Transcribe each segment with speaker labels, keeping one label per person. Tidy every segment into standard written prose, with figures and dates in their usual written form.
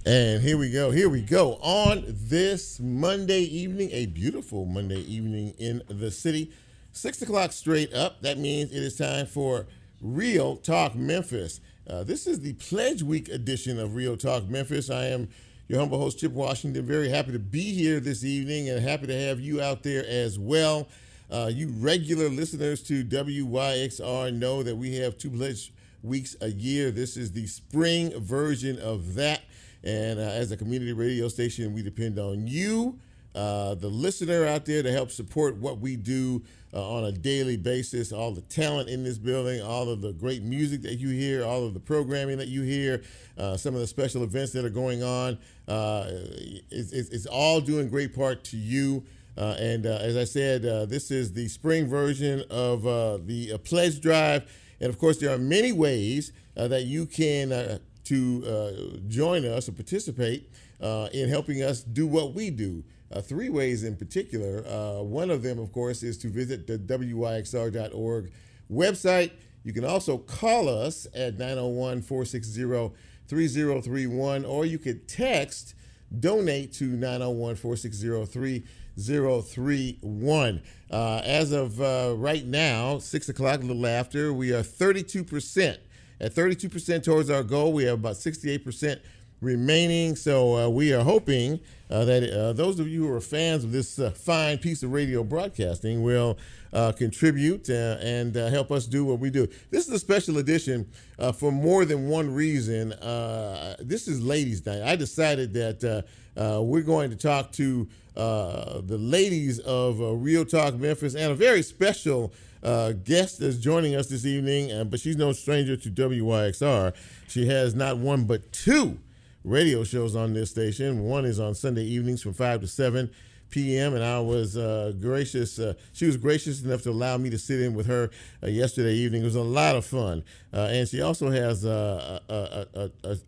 Speaker 1: And here we go. On this Monday evening, a beautiful Monday evening in the city, 6 o'clock straight up. That means it is time for Real Talk Memphis. This is the Pledge Week edition of Real Talk Memphis. I am your humble host, Chip Washington. Very happy to be here this evening and happy to have you out there as well. You regular listeners to WYXR know that we have 2 Pledge Weeks a year. This is the spring version of that. And as a community radio station, we depend on you, the listener out there, to help support what we do on a daily basis. All the talent in this building, all of the great music that you hear, all of the programming that you hear, some of the special events that are going on. It's all due in great part to you. And as I said, this is the spring version of the Pledge Drive. And, of course, there are many ways that you can to join us or participate in helping us do what we do. 3 ways in particular. One of them, of course, is to visit the WYXR.org website. You can also call us at 901-460-3031, or you could text donate to 901-460-3031. As of right now, 6 o'clock, a little after, we are 32%. At 32% towards our goal. We have about 68% remaining. So we are hoping that those of you who are fans of this fine piece of radio broadcasting will contribute and help us do what we do. This is a special edition for more than one reason. This is Ladies' Night. I decided that we're going to talk to the ladies of Real Talk Memphis and a very special guest that's joining us this evening, but she's no stranger to WYXR. She has not one but 2 radio shows on this station. One is on Sunday evenings from 5 to 7 p.m., and I was gracious. She was gracious enough to allow me to sit in with her yesterday evening. It was a lot of fun. And she also has a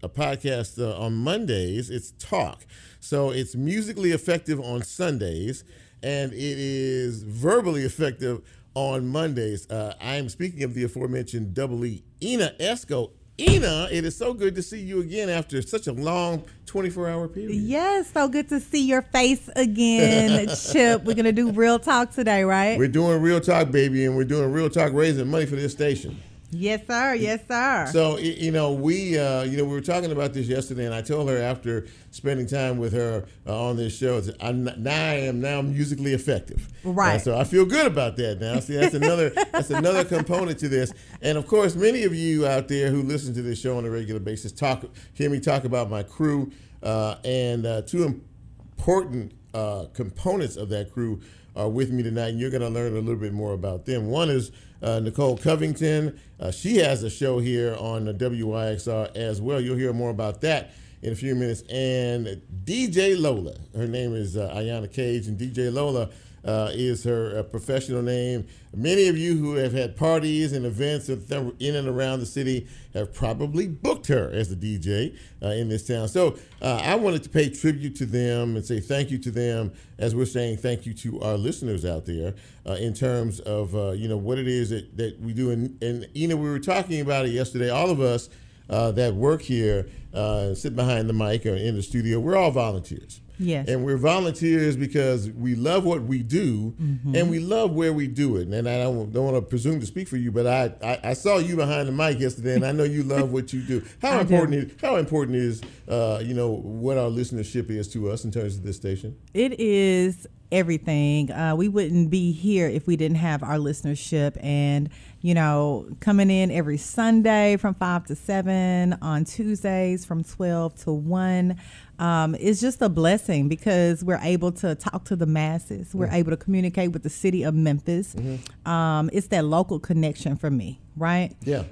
Speaker 1: podcast on Mondays. It's Talk. So it's musically effective on Sundays, and it is verbally effective on Mondays. I am speaking of the aforementioned Ina Esco. Ina, it is so good to see you again after such a long 24-hour period.
Speaker 2: Yes, so good to see your face again, Chip. We're going to do Real Talk today, right?
Speaker 1: We're doing Real Talk, baby, and we're doing Real Talk raising money for this station.
Speaker 2: Yes, sir. Yes, sir.
Speaker 1: So, we were talking about this yesterday, and I told her after spending time with her on this show, I am now musically effective.
Speaker 2: Right.
Speaker 1: So I feel good about that now. See, that's another component to this. And of course, many of you out there who listen to this show on a regular basis hear me talk about my crew, and 2 important components of that crew are with me tonight, and you're going to learn a little bit more about them. One is Nicole Covington. She has a show here on WYXR as well. You'll hear more about that in a few minutes. And DJ Lola, her name is Ayanna Cage, and DJ Lola is her professional name. Many of you who have had parties and events in and around the city have probably booked her as a DJ in this town. So I wanted to pay tribute to them and say thank you to them, as we're saying thank you to our listeners out there in terms of what it is that we do. And we were talking about it yesterday. All of us that work here, sit behind the mic or in the studio, we're all volunteers.
Speaker 2: Yes.
Speaker 1: And we're volunteers because we love what we do, and we love where we do it. And I don't want to presume to speak for you, but I saw you behind the mic yesterday, and I know you love what you do. How important is what our listenership is to us in terms of this station?
Speaker 2: It is everything. We wouldn't be here if we didn't have our listenership, and coming in every Sunday from 5 to 7, on Tuesdays from 12 to 1. It's just a blessing because we're able to talk to the masses. We're able to communicate with the city of Memphis. It's that local connection for me, right?
Speaker 1: Yeah.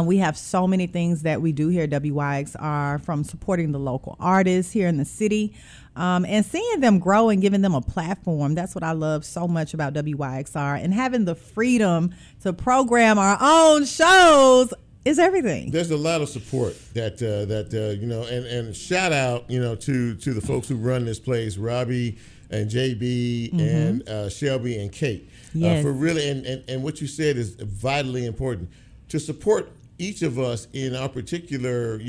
Speaker 2: We have so many things that we do here at WYXR, from supporting the local artists here in the city, and seeing them grow and giving them a platform. That's what I love so much about WYXR, and having the freedom to program our own shows is everything.
Speaker 1: There's a lot of support that and shout out to the folks who run this place, Robbie and JB and Shelby and Kate,
Speaker 2: yes.
Speaker 1: For really and what you said is vitally important, to support each of us in our particular,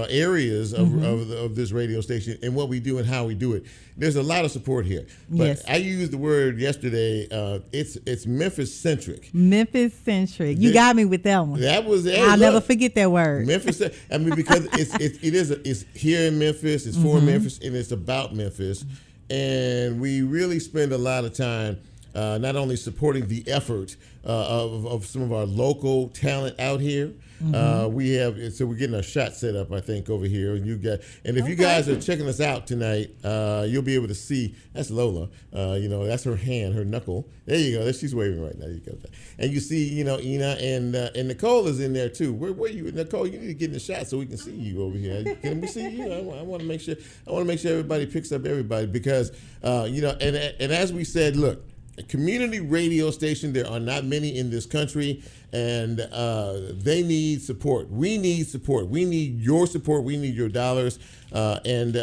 Speaker 1: areas of this radio station and what we do and how we do it. There's a lot of support here. But
Speaker 2: yes.
Speaker 1: I used the word yesterday. It's Memphis centric.
Speaker 2: Memphis centric. You got me with that one.
Speaker 1: That was. Hey,
Speaker 2: I'll never forget that word.
Speaker 1: Memphis. I mean, because it's here in Memphis. It's for Memphis, and it's about Memphis, and we really spend a lot of time. Not only supporting the effort of some of our local talent out here, we're getting a shot set up, I think, over here. And if you guys are checking us out tonight, you'll be able to see that's Lola. That's her hand, her knuckle. There you go. She's waving right now. You go. And you see, Ina and Nicole is in there too. Where you, Nicole? You need to get in the shot so we can see you over here. Can we see you? I want to make sure. I want to make sure everybody picks up everybody because and as we said, look. A community radio station, there are not many in this country, and they need support. We need support. We need your support. We need your dollars. And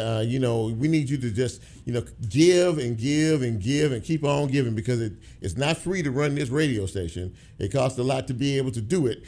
Speaker 1: we need you to just, give and give and give and keep on giving because it's not free to run this radio station. It costs a lot to be able to do it.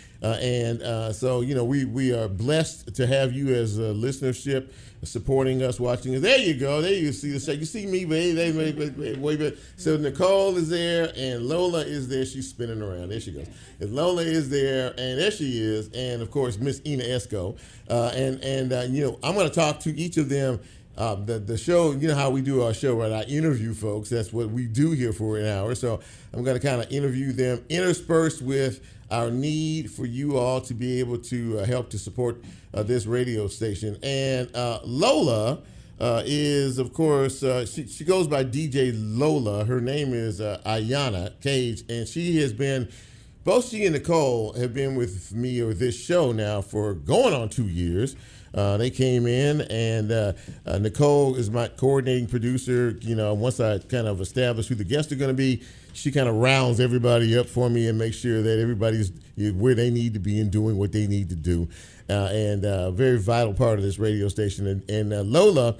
Speaker 1: So we are blessed to have you as a listenership supporting us, watching us. There you go. There you see the show. You see me, baby. So Nicole is there and Lola is there. She's spinning around. There she goes. And Lola is there and there she is. And of course, Miss Ina Esco. I'm going to talk to each of them. The show, how we do our show, right? I interview folks. That's what we do here for an hour. So I'm going to kind of interview them, interspersed with our need for you all to be able to help to support this radio station. And Lola is, of course, she goes by DJ Lola. Her name is Ayana Cage, and she has been, both she and Nicole have been with me or this show now for going on 2 years. They came in, and Nicole is my coordinating producer. Once I kind of establish who the guests are going to be, she kind of rounds everybody up for me and makes sure that everybody's where they need to be and doing what they need to do. And a very vital part of this radio station. And Lola,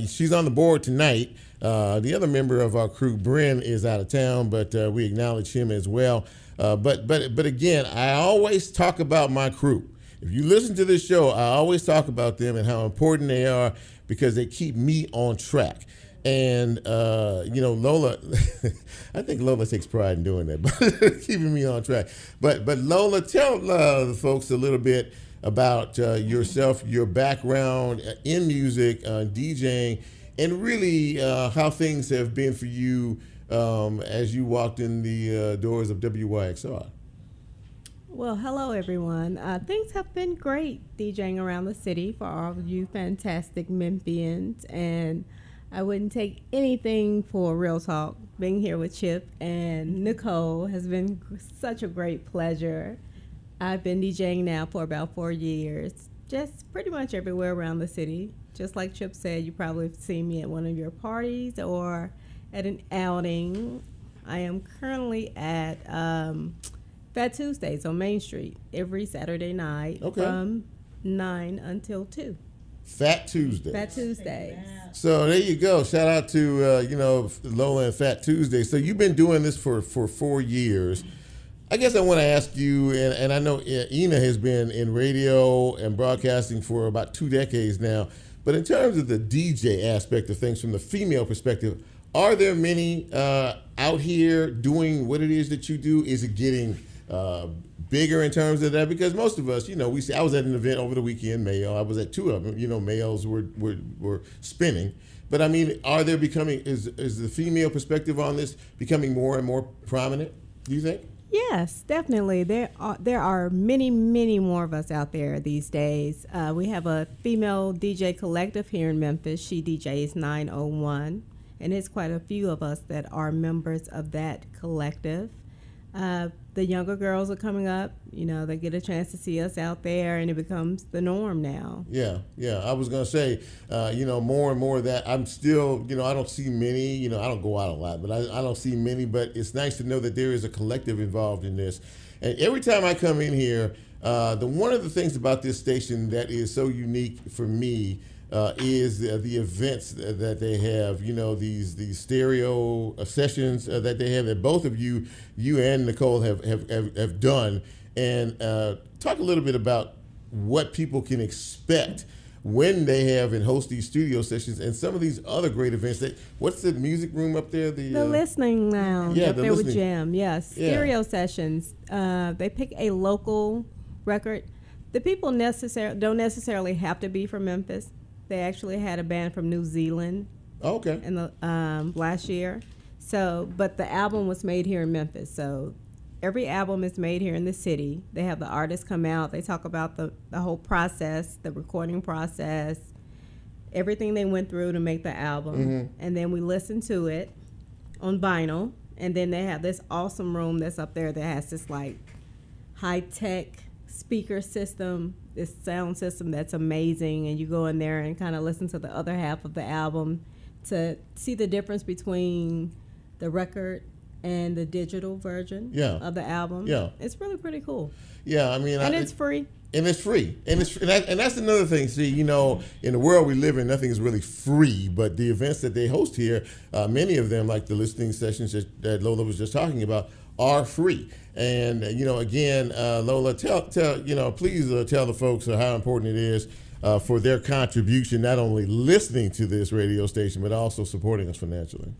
Speaker 1: she's on the board tonight. The other member of our crew, Bryn, is out of town, but we acknowledge him as well. But again, I always talk about my crew. If you listen to this show, I always talk about them and how important they are because they keep me on track. And, Lola, I think Lola takes pride in doing that, but keeping me on track. But Lola, tell the folks a little bit about yourself, your background in music, DJing, and really how things have been for you as you walked in the doors of WYXR.
Speaker 3: Well, hello, everyone. Things have been great DJing around the city for all of you fantastic Memphians, and I wouldn't take anything for real talk. Being here with Chip and Nicole has been such a great pleasure. I've been DJing now for about 4 years, just pretty much everywhere around the city. Just like Chip said, you probably have seen me at one of your parties or at an outing. I am currently at Fat Tuesdays on Main Street every Saturday night from 9 until 2.
Speaker 1: Fat Tuesday.
Speaker 3: Fat Tuesdays.
Speaker 1: So there you go. Shout out to Lola and Fat Tuesday. So you've been doing this for 4 years. I guess I want to ask you, and I know Ina has been in radio and broadcasting for about 2 decades now. But in terms of the DJ aspect of things from the female perspective, are there many out here doing what it is that you do? Is it getting bigger in terms of that? Because most of us, I was at an event over the weekend, Mayo. I was at 2 of them. Males were spinning. But I mean, are there is the female perspective on this becoming more and more prominent, do you think?
Speaker 3: Yes, definitely. There are many, many more of us out there these days. We have a female DJ collective here in Memphis. She DJs 901, and it's quite a few of us that are members of that collective. The younger girls are coming up. They get a chance to see us out there, and it becomes the norm now. Yeah.
Speaker 1: I was going to say, more and more of that. I'm still, I don't see many. I don't go out a lot, but I don't see many. But it's nice to know that there is a collective involved in this. And every time I come in here, one of the things about this station that is so unique for me is the events that they have, these stereo sessions that they have, that both of you and Nicole have done. and talk a little bit about what people can expect when they have and host these studio sessions and some of these other great events. What's the music room up there?
Speaker 3: The listening lounge up there with Jam. Yes, stereo sessions. They pick a local record. The people don't necessarily have to be from Memphis. They actually had a band from New Zealand.
Speaker 1: Okay.
Speaker 3: In the last year. So, but the album was made here in Memphis. So every album is made here in the city. They have the artists come out. They talk about the whole process, the recording process, everything they went through to make the album. And then we listen to it on vinyl. And then they have this awesome room that's up there that has this like high-tech speaker system, this sound system that's amazing. And you go in there and kind of listen to the other half of the album to see the difference between the record and the digital version of the album. Yeah. It's really pretty cool.
Speaker 1: Yeah, I mean...
Speaker 3: And it's free.
Speaker 1: And it's free. And that's another thing. See, you know, in the world we live in, nothing is really free. But the events that they host here, many of them, like the listening sessions that Lola was just talking about, are free. And, you know, again, Lola, please tell the folks how important it is for their contribution, not only listening to this radio station, but also supporting us financially.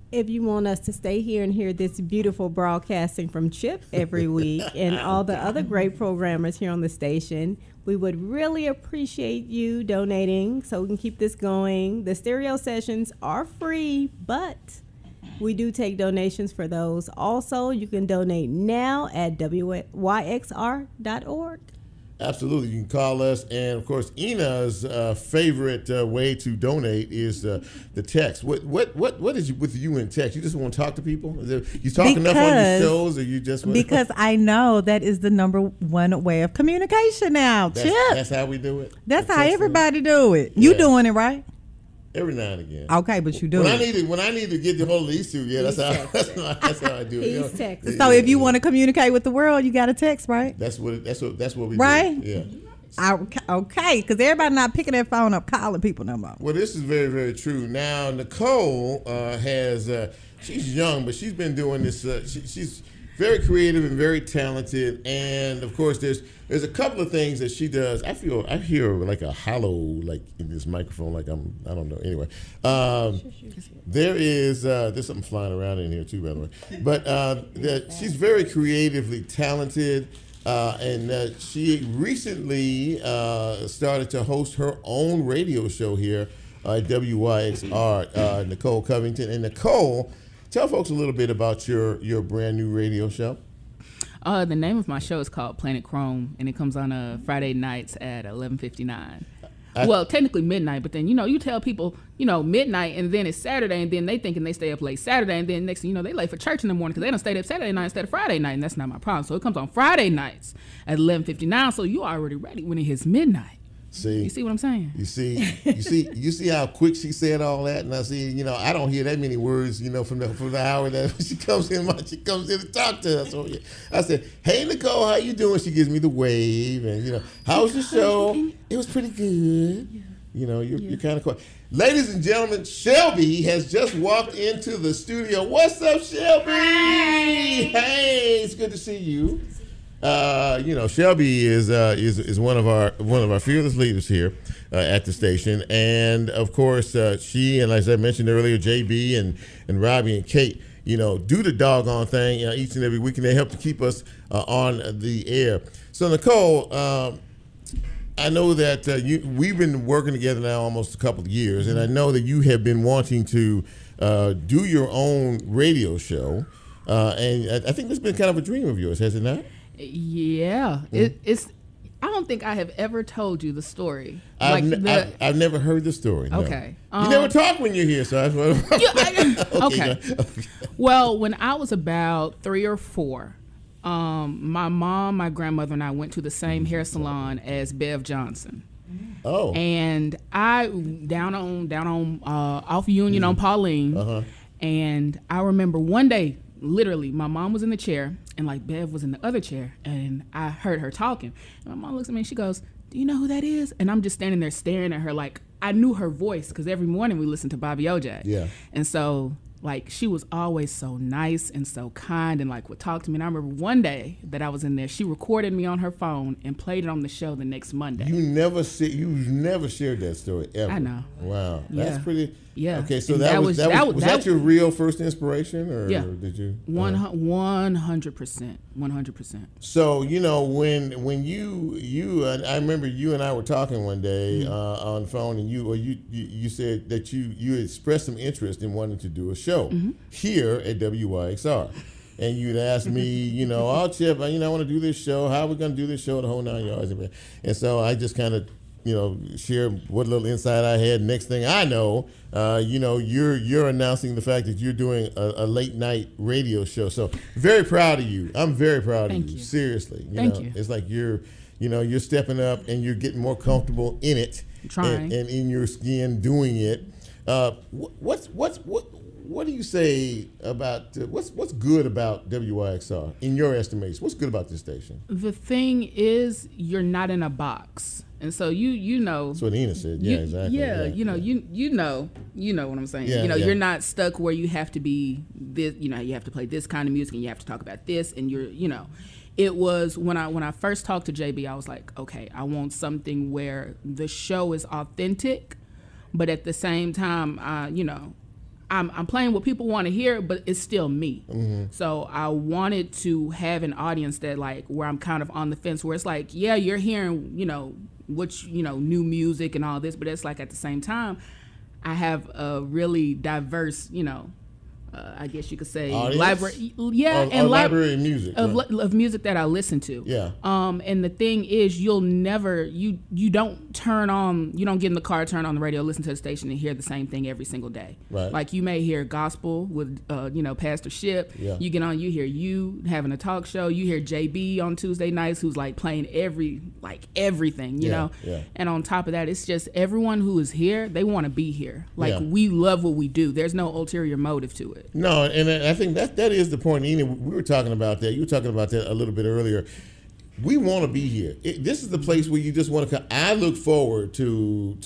Speaker 3: If you want us to stay here and hear this beautiful broadcasting from Chip every week and all the other great programmers here on the station, we would really appreciate you donating so we can keep this going. The stereo sessions are free, but we do take donations for those. Also, you can donate now at WYXR.org.
Speaker 1: Absolutely. You can call us. And, of course, Ina's favorite way to donate is the text. What is with you in text? You just want to talk to people? You talk enough on your shows, or you just want
Speaker 2: Because I know that is the number one way of communication now, Chip.
Speaker 1: That's how we do it?
Speaker 2: That's how everybody do it. You doing it, right?
Speaker 1: Every now and again.
Speaker 2: Okay, but you do
Speaker 1: when I need to get the hold of these two, that's how I do it.
Speaker 3: He's texting.
Speaker 2: So if you want to communicate with the world, you got to text, right?
Speaker 1: That's what we
Speaker 2: right?
Speaker 1: do.
Speaker 2: Yeah. Okay, because everybody not picking their phone up, calling people no more.
Speaker 1: Well, this is very, very true. Now, Nicole has she's young, but she's been doing this. She's very creative and very talented, and of course, there's a couple of things that she does. I hear like a hollow, like in this microphone, like I don't know. Anyway, there's something flying around in here too, by the way. But she's very creatively talented, and she recently started to host her own radio show here at WYXR. Nicole Covington. And Nicole, tell folks a little bit about your brand new radio show.
Speaker 4: The name of my show is called Planet Chrome, and it comes on Friday nights at 11:59. Well, technically midnight, but then, you tell people, midnight, and then it's Saturday, and then they thinking they stay up late Saturday, and then next thing you know, they late for church in the morning because they done stayed up Saturday night instead of Friday night, and that's not my problem. So it comes on Friday nights at 11:59, so you already ready when it hits midnight.
Speaker 1: See,
Speaker 4: you see what I'm saying?
Speaker 1: You see how quick she said all that, and I see, I don't hear that many words, from the hour that she comes in to talk to us. So I said, "Hey Nicole, how you doing?" She gives me the wave, and how was the show? It was pretty good. Yeah. You're kind of quiet. Ladies and gentlemen, Shelby has just walked into the studio. What's up, Shelby? Hey, it's good to see you. Shelby is one of our fearless leaders here at the station, and of course she and, as I mentioned earlier, JB and Robbie and Kate, do the doggone thing each and every week, and they help to keep us on the air. So Nicole, I know that we've been working together now almost a couple of years, and I know that you have been wanting to do your own radio show, and I think this has been kind of a dream of yours, has it not?
Speaker 4: Yeah, it's. I don't think I have ever told you the story.
Speaker 1: I've never heard the story. No.
Speaker 4: Okay,
Speaker 1: you never talk when you're here, so that's what.
Speaker 4: Okay. Well, when I was about 3 or 4, my mom, my grandmother, and I went to the same hair salon as Bev Johnson.
Speaker 1: Oh.
Speaker 4: And I down on off Union on Pauline, and I remember one day. Literally, my mom was in the chair and like Bev was in the other chair, and I heard her talking. And my mom looks at me and she goes, "Do you know who that is?" And I'm just standing there staring at her like I knew her voice because every morning we listened to Bobby OJ.
Speaker 1: Yeah.
Speaker 4: And so like, she was always so nice and so kind and, like, would talk to me. And I remember one day that I was in there, she recorded me on her phone and played it on the show the next Monday.
Speaker 1: You never shared that story ever.
Speaker 4: I know.
Speaker 1: Wow.
Speaker 4: Yeah.
Speaker 1: That's pretty.
Speaker 4: Yeah.
Speaker 1: Okay, so that was your real first inspiration, or did you?
Speaker 4: 100%. 100%.
Speaker 1: So, you know, when you I remember you and I were talking one day on the phone, and you said that you expressed some interest in wanting to do a show here at WYXR. And you'd ask me, you know, oh, Chip, I want to do this show. How are we going to do this show, the whole 9 yards? And so I just kind of, you know, share what little insight I had. Next thing I know, you know, you're announcing the fact that you're doing a late night radio show. So very proud of you. I'm very proud of you. Seriously.
Speaker 4: Thank you.
Speaker 1: It's like you're stepping up and you're getting more comfortable in it.
Speaker 4: Trying.
Speaker 1: And in your skin doing it. What do you say about what's good about WYXR in your estimation? What's good about this station?
Speaker 4: The thing is, you're not in a box, and so you know.
Speaker 1: That's what Ina said. Yeah, exactly.
Speaker 4: Yeah, you know, you know what I'm saying.
Speaker 1: Yeah,
Speaker 4: you know, you're not stuck where you have to be this. You know, you have to play this kind of music, and you have to talk about this, and you know. It was when I first talked to JB, I was like, okay, I want something where the show is authentic, but at the same time, you know, I'm playing what people want to hear, but it's still me. So I wanted to have an audience that, like, where I'm kind of on the fence, where it's like, yeah, you're hearing, you know, new music and all this, but it's like at the same time, I have a really diverse, you know, I guess you could say library,
Speaker 1: and library of music
Speaker 4: of music that I listen to.
Speaker 1: Yeah.
Speaker 4: And the thing is, you'll never you don't get in the car, turn on the radio, listen to the station, and hear the same thing every single day.
Speaker 1: Right.
Speaker 4: Like you may hear gospel with Pastor Ship.
Speaker 1: Yeah.
Speaker 4: You get on, you hear you having a talk show. You hear JB on Tuesday nights, who's like playing everything. You know.
Speaker 1: Yeah.
Speaker 4: And on top of that, it's just everyone who is here, they want to be here. Like we love what we do. There's no ulterior motive to it.
Speaker 1: No, and I think that is the point. Ina, we were talking about that. You were talking about that a little bit earlier. We want to be here. This is the place where you just want to come. I look forward to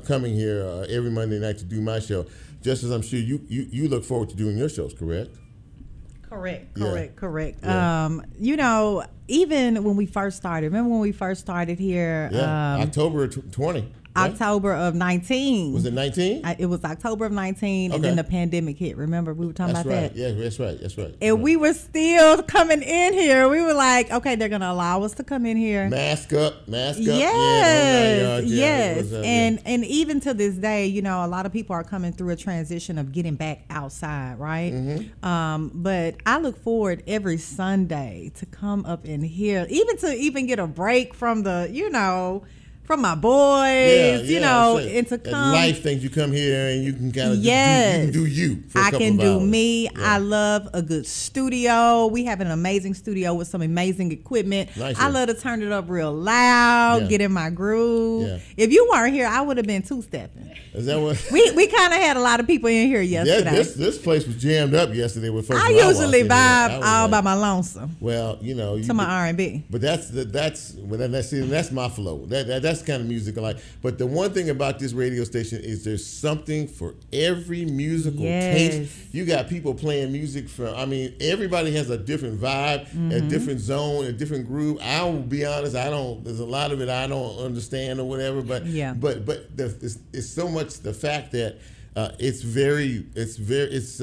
Speaker 1: coming here every Monday night to do my show, just as I'm sure you look forward to doing your shows, correct?
Speaker 2: Correct.
Speaker 1: Yeah.
Speaker 2: You know, even when we first started, remember when we first started here?
Speaker 1: Yeah, October 20.
Speaker 2: October of 19.
Speaker 1: Was it 19?
Speaker 2: It was October of 19, and then the pandemic hit. Remember, we were talking about that?
Speaker 1: Yeah, that's right.
Speaker 2: And we were still coming in here. We were like, okay, they're going to allow us to come in here.
Speaker 1: Mask up.
Speaker 2: Yes. And even to this day, you know, a lot of people are coming through a transition of getting back outside, right?
Speaker 1: Mm-hmm.
Speaker 2: But I look forward every Sunday to come up in here, even get a break from the, you know, from my boys, you know, and to come.
Speaker 1: Life things, you come here and you can kind of do you for a couple
Speaker 2: can
Speaker 1: of
Speaker 2: do
Speaker 1: hours.
Speaker 2: me.
Speaker 1: Yeah.
Speaker 2: I love a good studio. We have an amazing studio with some amazing equipment.
Speaker 1: Nice.
Speaker 2: I love to turn it up real loud, get in my groove.
Speaker 1: Yeah.
Speaker 2: If you weren't here, I would have been two-stepping.
Speaker 1: Is that what?
Speaker 2: We kind of had a lot of people in here yesterday.
Speaker 1: Yeah, this place was jammed up yesterday with folks.
Speaker 2: I usually vibe all by my lonesome.
Speaker 1: Well, you know,
Speaker 2: to my R&B.
Speaker 1: But that's my flow. That's the kind of music I like. But the one thing about this radio station is there's something for every musical taste. You got people playing music from. I mean, everybody has a different vibe, a different zone, a different groove. I will be honest. There's a lot of it I don't understand or whatever. But it's so much the fact that it's very diverse.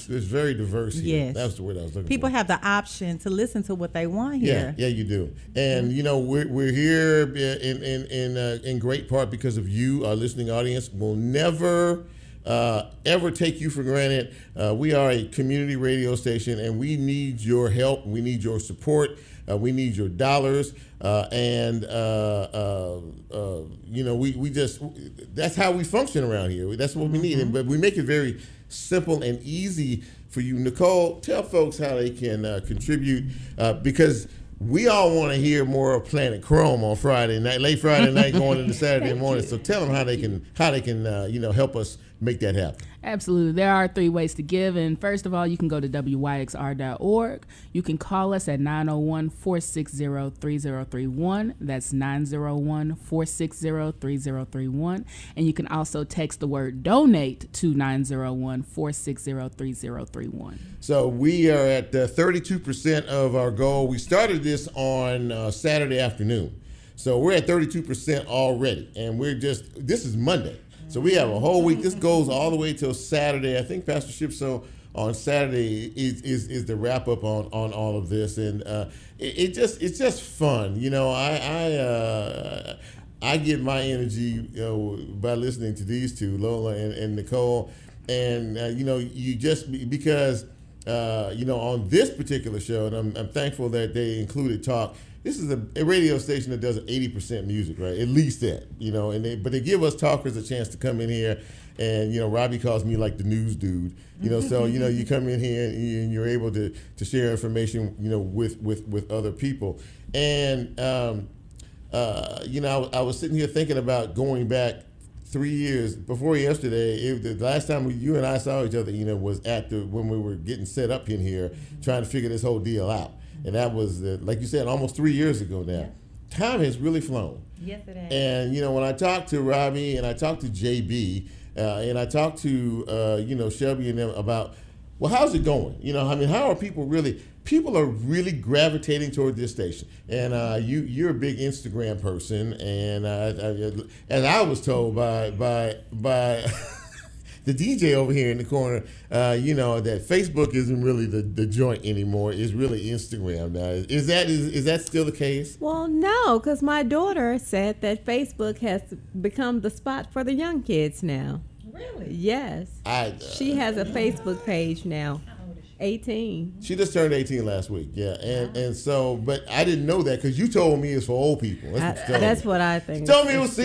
Speaker 1: It's very diverse here.
Speaker 2: Yes.
Speaker 1: That's the word I was looking for.
Speaker 2: People have the option to listen to what they want here.
Speaker 1: Yeah, you do. And you know, we're here in great part because of you, our listening audience. We'll never ever take you for granted. We are a community radio station, and we need your help. We need your support. We need your dollars. You know, we just, that's how we function around here. That's what we need. But we make it very simple and easy for you. Nicole, tell folks how they can contribute, because we all want to hear more of Planet Chrome on Friday night, late Friday night, going into Saturday morning. So tell them how they can help us make that happen?
Speaker 4: Absolutely. There are 3 ways to give. And first of all, you can go to WYXR.org. You can call us at 901-460-3031. That's 901-460-3031. And you can also text the word donate to 901-460-3031.
Speaker 1: So we are at 32% of our goal. We started this on Saturday afternoon. So we're at 32% already. And this is Monday. So we have a whole week. This goes all the way till Saturday. I think Pastor Shipso on Saturday is the wrap up on all of this, and it's just fun. You know, I get my energy by listening to these two, Lola and Nicole, and you just because on this particular show, and I'm thankful that they included talk. This is a radio station that does 80% music, right? At least that, but they give us talkers a chance to come in here, and Robbie calls me like the news dude, so you come in here and you're able to share information, with other people, and I was sitting here thinking about going back 3 years before yesterday. The last time you and I saw each other, was when we were getting set up in here, trying to figure this whole deal out. And that was, like you said, almost 3 years ago now. Yeah. Time has really flown.
Speaker 2: Yes, it has.
Speaker 1: And, when I talked to Robbie and I talked to JB and I talked to, Shelby and them about, well, how's it going? How are people really gravitating toward this station. And you're a big Instagram person. And as I was told by the DJ over here in the corner, that Facebook isn't really the joint anymore. It's really Instagram now. Is that still the case?
Speaker 3: Well, no, because my daughter said that Facebook has become the spot for the young kids now.
Speaker 2: Really?
Speaker 3: Yes. She has a Facebook page now. 18.
Speaker 1: She just turned 18 last week, yeah, and so, but I didn't know that because you told me it's for old people.
Speaker 3: That's what I think.
Speaker 1: She told me it was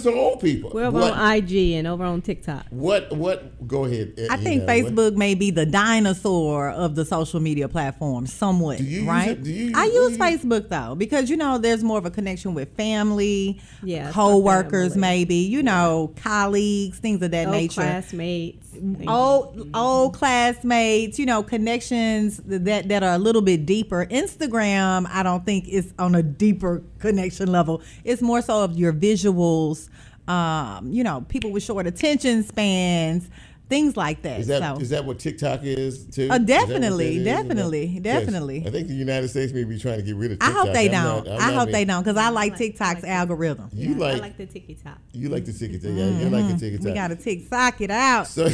Speaker 1: for old people.
Speaker 3: We're over on IG and over on TikTok.
Speaker 1: What? Go ahead.
Speaker 2: I think Facebook may be the dinosaur of the social media platform, somewhat. Right? I use Facebook though because there's more of a connection with family, co-workers, maybe colleagues, things of that nature.
Speaker 3: Classmates.
Speaker 2: Old classmates, connections that are a little bit deeper. Instagram, I don't think is on a deeper connection level. It's more so of your visuals, people with short attention spans, things like that.
Speaker 1: Is that what TikTok is too?
Speaker 2: Definitely.
Speaker 1: Yes. I think the United States may be trying to get rid of TikTok.
Speaker 2: I hope they don't. I hope they don't because I like TikTok's algorithm.
Speaker 3: I like the TikTok.
Speaker 1: You like the TikTok. Yeah, you like the TikTok.
Speaker 2: We got to TikTok it out.
Speaker 1: So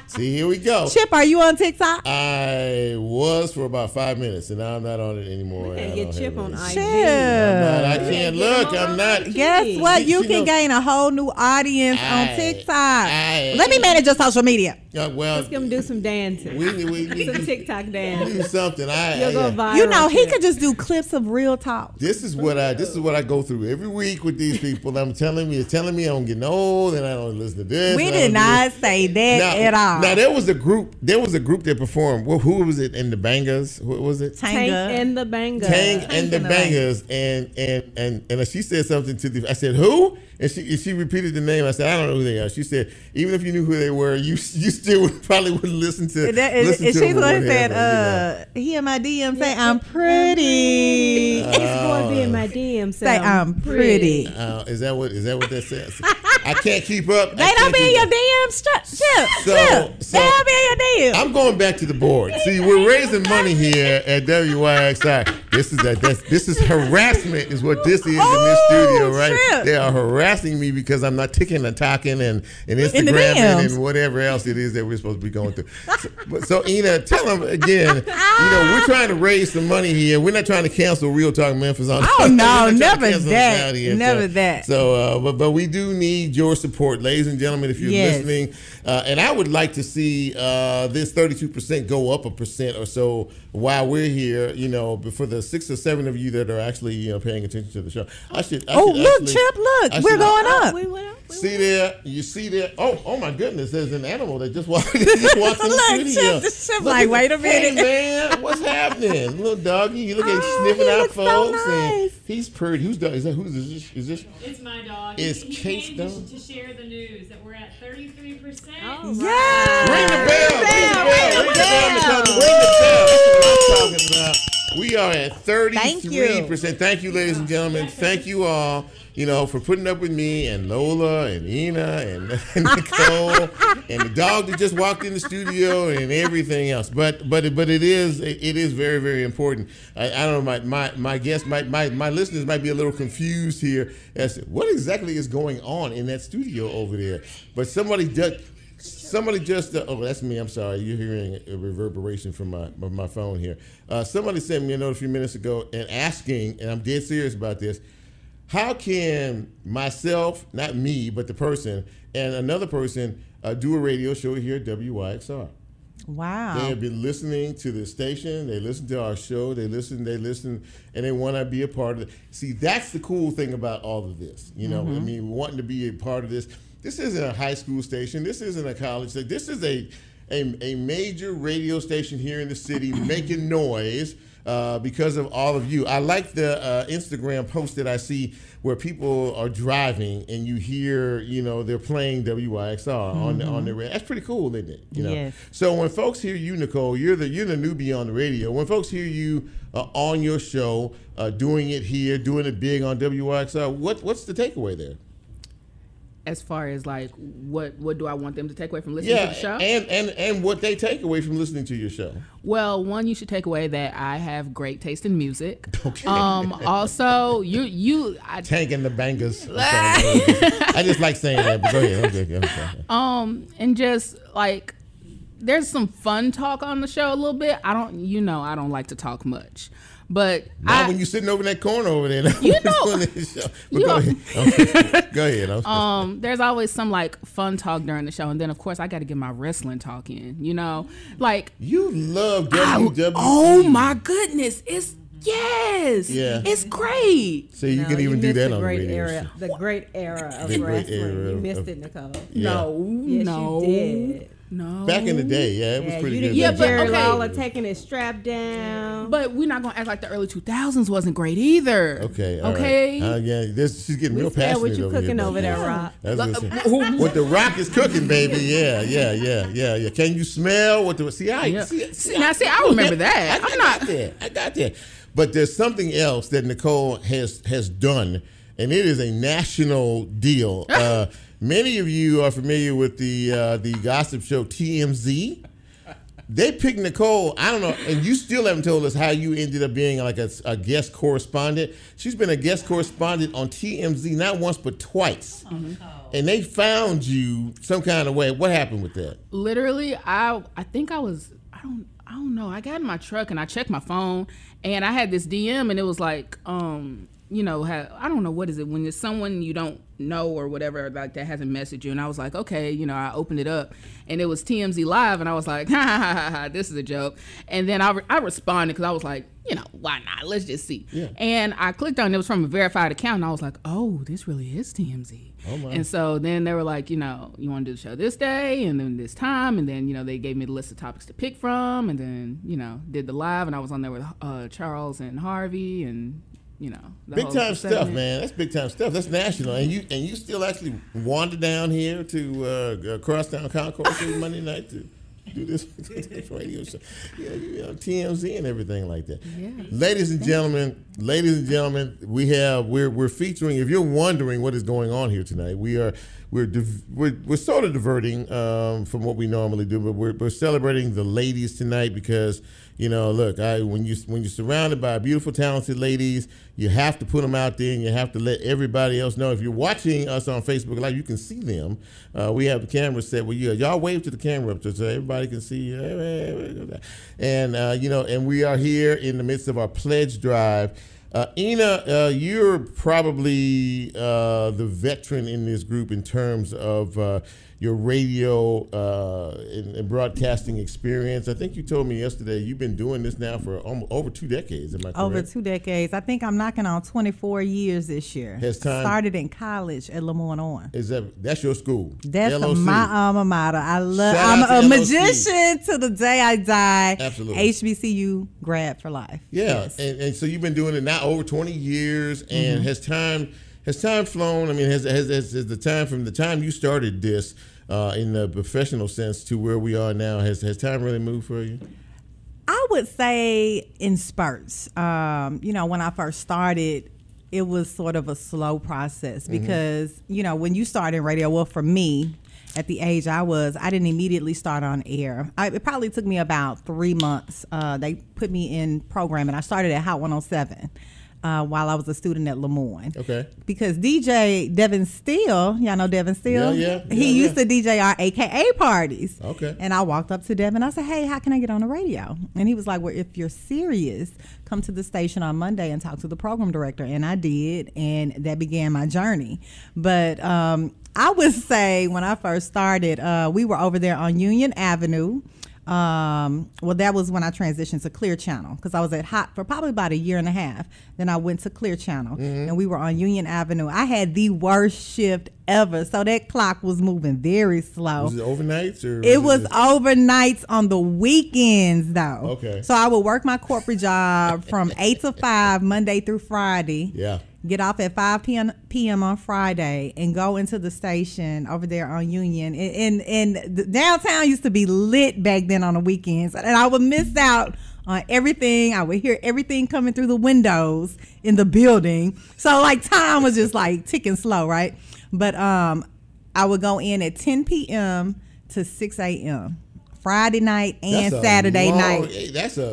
Speaker 1: see, here we go.
Speaker 2: Chip, are you on TikTok?
Speaker 1: I was for about 5 minutes, and now I'm not on it anymore.
Speaker 3: We can't get Chip on IG.
Speaker 1: I can't look. I'm not.
Speaker 2: Guess what? You can gain a whole new audience on TikTok. Let me manage your social media.
Speaker 3: Let's get him do some dancing. Some TikTok dance.
Speaker 1: Do something.
Speaker 3: You'll go viral.
Speaker 2: He could just do clips of real talk.
Speaker 1: This is what I go through every week with these people. I'm telling me I'm getting old, and I don't listen to this.
Speaker 2: We did not say that at all.
Speaker 1: Now there was a group that performed. Who was it in the Bangers? What was it?
Speaker 3: Tank and the Bangers.
Speaker 1: Tank and the Bangers. And she said something to I said, who? And she repeated the name. I said, I don't know who they are. She said, even if you knew who they were, you still probably wouldn't listen to them.
Speaker 2: She's the one that said, he in my DM say, I'm pretty.
Speaker 3: He's going to be in my DM
Speaker 2: say, I'm pretty.
Speaker 1: Is that what that says? I can't keep up.
Speaker 2: They don't be in your DMs. They don't be in your DMs.
Speaker 1: I'm going back to the board. See, we're raising money here at WYXR. This is harassment is what this is in this studio, right? Trip. They are harassing me because I'm not ticking and talking and Instagramming and whatever else it is that we're supposed to be going through. So Ina, tell them again, we're trying to raise some money here. We're not trying to cancel Real Talk Memphis on.
Speaker 2: Oh, no, never that. Never that.
Speaker 1: So, but we do need your support, ladies and gentlemen, if you're listening. And I would like to see this 32% go up 1% or so while we're here, for the 6 or 7 of you that are actually paying attention to the show.
Speaker 2: Look, Chip, look, we're going up.
Speaker 3: We went up.
Speaker 1: See there, you see there. Oh my goodness, there's an animal that just walked in the studio.
Speaker 2: Chip, like, wait a minute.
Speaker 1: Hey man, what's happening? Little doggy, you look at sniffing out folks,
Speaker 2: so nice.
Speaker 1: and he's pretty. Who's dog? Is this? Is this?
Speaker 5: It's my dog.
Speaker 1: It's
Speaker 5: he
Speaker 1: Kate's
Speaker 5: came
Speaker 1: dog.
Speaker 5: to share the news that we're at 33%.
Speaker 3: Oh,
Speaker 2: Yeah.
Speaker 1: Ring the bell. Ring the bell. That's what I'm talking about. We are at 33%. Thank you, ladies and gentlemen. Thank you all, for putting up with me and Lola and Ina and Nicole and the dog that just walked in the studio and everything else. But it is very, very important. I don't know, my guests, my listeners might be a little confused here as to what exactly is going on in that studio over there. But somebody just oh, that's me. I'm sorry. You're hearing a reverberation from my phone here. Somebody sent me a note a few minutes ago and asking, and I'm dead serious about this, how can myself, not me, but the person, and another person do a radio show here at WYXR?
Speaker 2: Wow.
Speaker 1: They have been listening to the station. They listen to our show. They listen, and they want to be a part of it. See, that's the cool thing about all of this. I mean, wanting to be a part of this. This isn't a high school station. This isn't a college station. This is a major radio station here in the city making noise because of all of you. I like the Instagram post that I see where people are driving and you hear, they're playing WYXR on the radio. That's pretty cool, isn't it?
Speaker 2: Yes.
Speaker 1: So when folks hear you, Nicole, you're the newbie on the radio. When folks hear you on your show, doing it here, doing it big on WYXR, what's the takeaway there?
Speaker 4: As far as like what do I want them to take away from listening to the show?
Speaker 1: and what they take away from listening to your show.
Speaker 4: Well, one, you should take away that I have great taste in music.
Speaker 1: Okay.
Speaker 4: Also, I
Speaker 1: Tank and the Bangers. I just like saying that, but go ahead. Okay.
Speaker 4: and just like there's some fun talk on the show a little bit. I don't like to talk much. But
Speaker 1: not when you're sitting over in that corner over there. Go ahead.
Speaker 4: There's always some like fun talk during the show, and then of course I got to get my wrestling talk in. Like
Speaker 1: you love WWE.
Speaker 4: Oh my goodness, it's great.
Speaker 1: So you can even do that on the radio show.
Speaker 3: The great era of wrestling. You missed it, Nicole.
Speaker 1: Yeah.
Speaker 3: No, you did.
Speaker 4: No.
Speaker 1: Back in the day, it was pretty good.
Speaker 3: Yeah, but Jerry Lola taking his strap down.
Speaker 4: But we're not gonna act like the early 2000s wasn't great either.
Speaker 1: Okay.
Speaker 4: Okay.
Speaker 1: Right. She's getting real passionate.
Speaker 3: What you cooking over there, Rock?
Speaker 1: What the Rock is cooking, baby. Yeah. Can you smell what the
Speaker 4: I remember that.
Speaker 1: I got that. But there's something else that Nicole has done, and it is a national deal. Many of you are familiar with the gossip show TMZ. They picked Nicole, I don't know, and you still haven't told us how you ended up being like a guest correspondent. She's been a guest correspondent on TMZ not once but twice. Mm-hmm. And they found you some kind of way. What happened with that?
Speaker 4: Literally, I think I was, I don't know. I got in my truck and I checked my phone and I had this DM and it was like, I don't know, what is it when it's someone you don't know or whatever like that hasn't messaged you, and I was like, okay, I opened it up and it was TMZ Live and I was like, ha, this is a joke. And then I responded because I was like, why not? Let's just see. Yeah. And I clicked on it. It was from a verified account and I was like, oh, this really is TMZ. Oh my. And so then they were like, you want to do the show this day and then this time, and then they gave me the list of topics to pick from, and then did the live, and I was on there with Charles and Harvey and
Speaker 1: big time stuff, man. That's big time stuff. That's national. And you still actually wander down here to Crosstown Concourse every Monday night to do this radio show. TMZ and everything like that. Yeah. Ladies and gentlemen, we're featuring. If you're wondering what is going on here tonight, we're sort of diverting from what we normally do, but we're celebrating the ladies tonight because. Look, when you're surrounded by beautiful, talented ladies, you have to put them out there and you have to let everybody else know. If you're watching us on Facebook Live, you can see them. We have the camera set where y'all wave to the camera up so everybody can see you. And, and we are here in the midst of our pledge drive. Ina, you're probably the veteran in this group in terms of, your radio and broadcasting experience. I think you told me yesterday you've been doing this now for over 2 decades. Am I correct?
Speaker 2: Over 2 decades. I think I'm knocking on 24 years this year.
Speaker 1: Has time
Speaker 2: started in college at Lemoyne On.
Speaker 1: That's your school?
Speaker 2: That's
Speaker 1: LOC.
Speaker 2: My alma mater. I'm
Speaker 1: Shout
Speaker 2: a
Speaker 1: out to
Speaker 2: magician to the day I die.
Speaker 1: Absolutely.
Speaker 2: HBCU grad for life.
Speaker 1: Yeah,
Speaker 2: Yes.
Speaker 1: and so you've been doing it now over 20 years, and has time flown? I mean, has the time from the time you started this in the professional sense to where we are now, has time really moved for you?
Speaker 2: I would say in spurts. When I first started, it was sort of a slow process because, when you start in radio, well, for me, at the age I didn't immediately start on air. It probably took me about 3 months. They put me in programming. I started at Hot 107. While I was a student at Lemoyne.
Speaker 1: Okay.
Speaker 2: Because DJ Devin Steele, y'all know Devin Steele?
Speaker 1: Yeah.
Speaker 2: He used to DJ our AKA parties.
Speaker 1: Okay.
Speaker 2: And I walked up to Devin. I said, hey, how can I get on the radio? And he was like, well, if you're serious, come to the station on Monday and talk to the program director. And I did, and that began my journey. But I would say when I first started, we were over there on Union Avenue. That was when I transitioned to Clear Channel because I was at Hot for probably about 1.5 years. Then I went to Clear Channel and we were on Union Avenue. I had the worst shift ever, so that clock was moving very slow.
Speaker 1: Was it overnights or?
Speaker 2: It was overnights on the weekends though.
Speaker 1: Okay.
Speaker 2: So I would work my corporate job from 8 to 5 Monday through Friday.
Speaker 1: Yeah.
Speaker 2: Get off at 5 p.m. on Friday and go into the station over there on Union. And the downtown used to be lit back then on the weekends. And I would miss out on everything. I would hear everything coming through the windows in the building. So like time was just like ticking slow, right? But I would go in at 10 p.m. to 6 a.m. Friday night and Saturday night.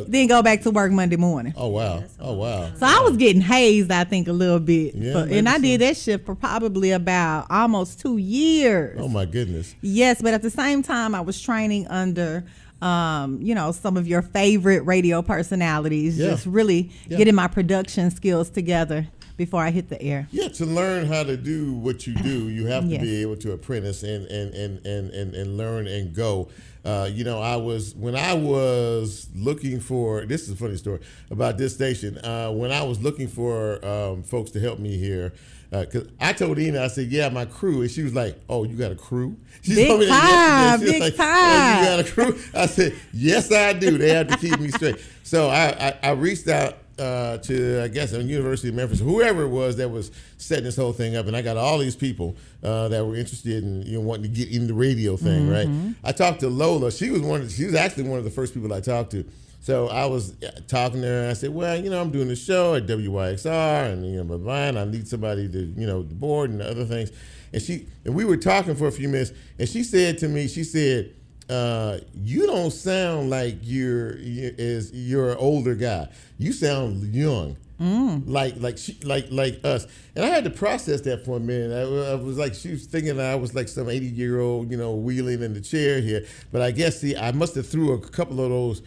Speaker 2: Then go back to work Monday morning.
Speaker 1: Oh wow! Oh wow!
Speaker 2: So I was getting hazed, I think, a little bit.
Speaker 1: Yeah,
Speaker 2: and I did that shift for probably about almost 2 years.
Speaker 1: Oh my goodness!
Speaker 2: Yes, but at the same time, I was training under, some of your favorite radio personalities.
Speaker 1: Yeah.
Speaker 2: Just really getting my production skills together before I hit the air.
Speaker 1: Yeah, to learn how to do what you do, you have to
Speaker 2: Yes.
Speaker 1: be able to apprentice and learn and go. When I was looking for, this is a funny story about this station. When I was looking for folks to help me here, because I told Ina, I said, yeah, my crew. And she was like, oh, you got a crew? She told me that yesterday. She was like, oh, you got a crew? I said, yes, I do. They have to keep me straight. So I reached out to, I guess, the University of Memphis, whoever it was that was setting this whole thing up, and I got all these people that were interested in wanting to get in the radio thing, right? I talked to Lola. She was actually one of the first people I talked to. So I was talking to her, and I said, well, I'm doing the show at WYXR, and I need somebody to, the board and the other things. And we were talking for a few minutes, and she said to me, you don't sound like you're an older guy. You sound young, like us. And I had to process that for a minute. I was like, she was thinking that I was like some 80-year-old, wheeling in the chair here. But I guess I must have threw a couple of those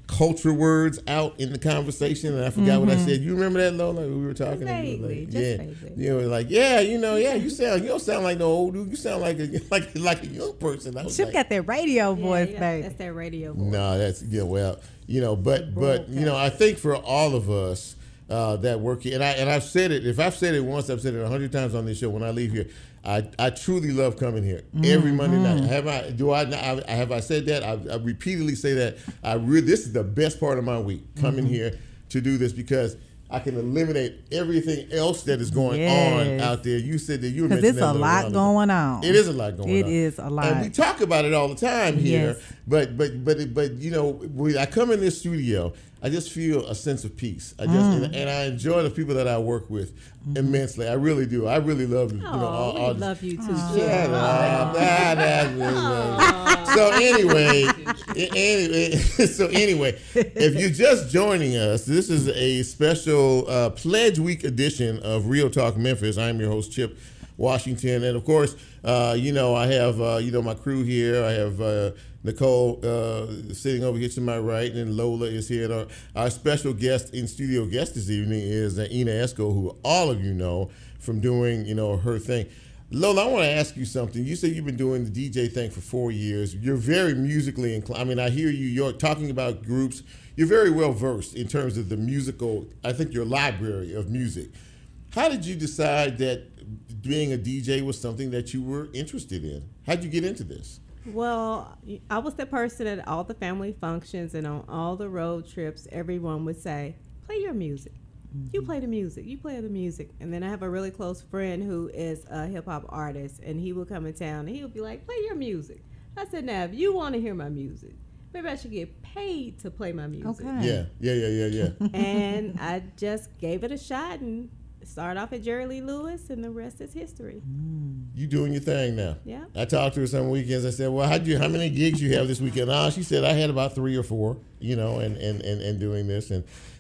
Speaker 1: culture words out in the conversation, and I forgot what I said. You remember that, Lola? We were talking.
Speaker 3: Vaguely, vaguely.
Speaker 1: You don't sound like no old dude. You sound like a young person.
Speaker 2: Chip got that radio voice, baby.
Speaker 3: That's that radio voice.
Speaker 1: No, that's but I think for all of us that work here, and I've said it. If I've said it once, I've said it 100 times on this show. When I leave here, I truly love coming here every Monday night. Have I said that? I repeatedly say that. This is the best part of my week, coming here to do this, because I can eliminate everything else that is going on out there. You said that you were mentioning that.
Speaker 2: Because it's a lot going on.
Speaker 1: It is a lot going on.
Speaker 2: It is a lot.
Speaker 1: And we talk about it all the time here.
Speaker 2: Yes.
Speaker 1: But when I come in this studio, I just feel a sense of peace. And I enjoy the people that I work with immensely. I really do. I really love
Speaker 3: We
Speaker 1: all
Speaker 3: love you too.
Speaker 1: Shut up. So anyway, if you're just joining us, this is a special Pledge Week edition of Real Talk Memphis. I'm your host, Chip Washington, and of course, I have my crew here. I have Nicole sitting over here to my right, and Lola is here. And our special guest, in-studio guest this evening is Ina Esco, who all of you know from doing her thing. Lola, I want to ask you something. You said you've been doing the DJ thing for 4 years. You're very musically inclined. I mean, I hear you're talking about groups. You're very well versed in terms of the musical, I think your library of music. How did you decide that being a DJ was something that you were interested in? How'd you get into this?
Speaker 3: Well, I was the person at all the family functions and on all the road trips, everyone would say, play your music. You play the music. You play the music. And then I have a really close friend who is a hip-hop artist, and he would come in town, and he would be like, play your music. I said, now, if you want to hear my music, maybe I should get paid to play my music.
Speaker 2: Okay.
Speaker 1: Yeah.
Speaker 3: And I just gave it a shot and started off at Jerry Lee Lewis, and the rest is history.
Speaker 1: You doing your thing now.
Speaker 3: Yeah.
Speaker 1: I talked to her some weekends. I said, well, how many gigs you have this weekend? She said, I had about 3 or 4, and doing this.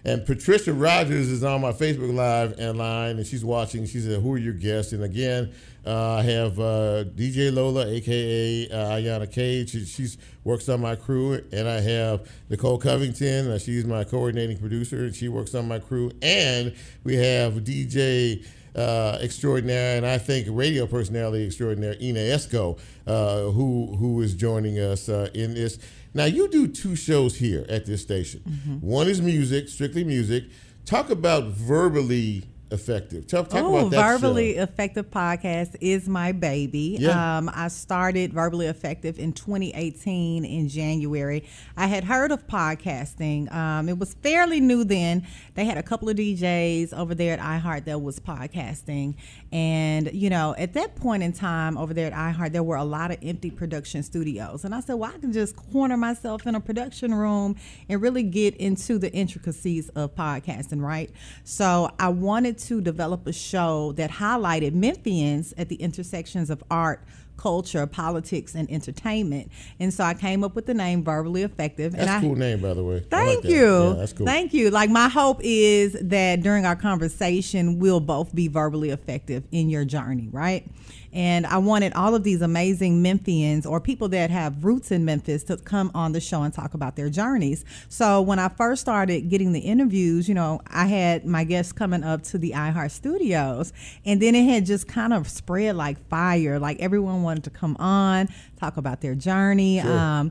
Speaker 1: And Patricia Rogers is on my Facebook Live line, and she's watching. She said, who are your guests? And again, I have DJ Lola, a.k.a. Ayanna Cage. She works on my crew. And I have Nicole Covington. She's my coordinating producer, and she works on my crew. And we have DJ extraordinaire, and I think radio personality extraordinaire, Esco, who is joining us in this. Now, you do 2 shows here at this station. One is music, strictly music. Talk about Verbally Effective. Talk about that
Speaker 2: Verbally
Speaker 1: show.
Speaker 2: Effective podcast is my baby.
Speaker 1: Yeah.
Speaker 2: I started Verbally Effective in 2018 in January. I had heard of podcasting. It was fairly new then. They had a couple of DJs over there at iHeart that was podcasting. And, at that point in time over there at iHeart, there were a lot of empty production studios. And I said, well, I can just corner myself in a production room and really get into the intricacies of podcasting, right? So I wanted to develop a show that highlighted Memphians at the intersections of art, culture, politics, and entertainment. And so I came up with the name Verbally Effective.
Speaker 1: That's a cool name, by the way.
Speaker 2: Thank you.
Speaker 1: Yeah, that's cool.
Speaker 2: Thank you. Like, my hope is that during our conversation, we'll both be verbally effective in your journey, right? And I wanted all of these amazing Memphians or people that have roots in Memphis to come on the show and talk about their journeys. So when I first started getting the interviews, I had my guests coming up to the iHeart studios, and then it had just kind of spread like fire. Like, everyone wanted to come on, talk about their journey,
Speaker 1: sure.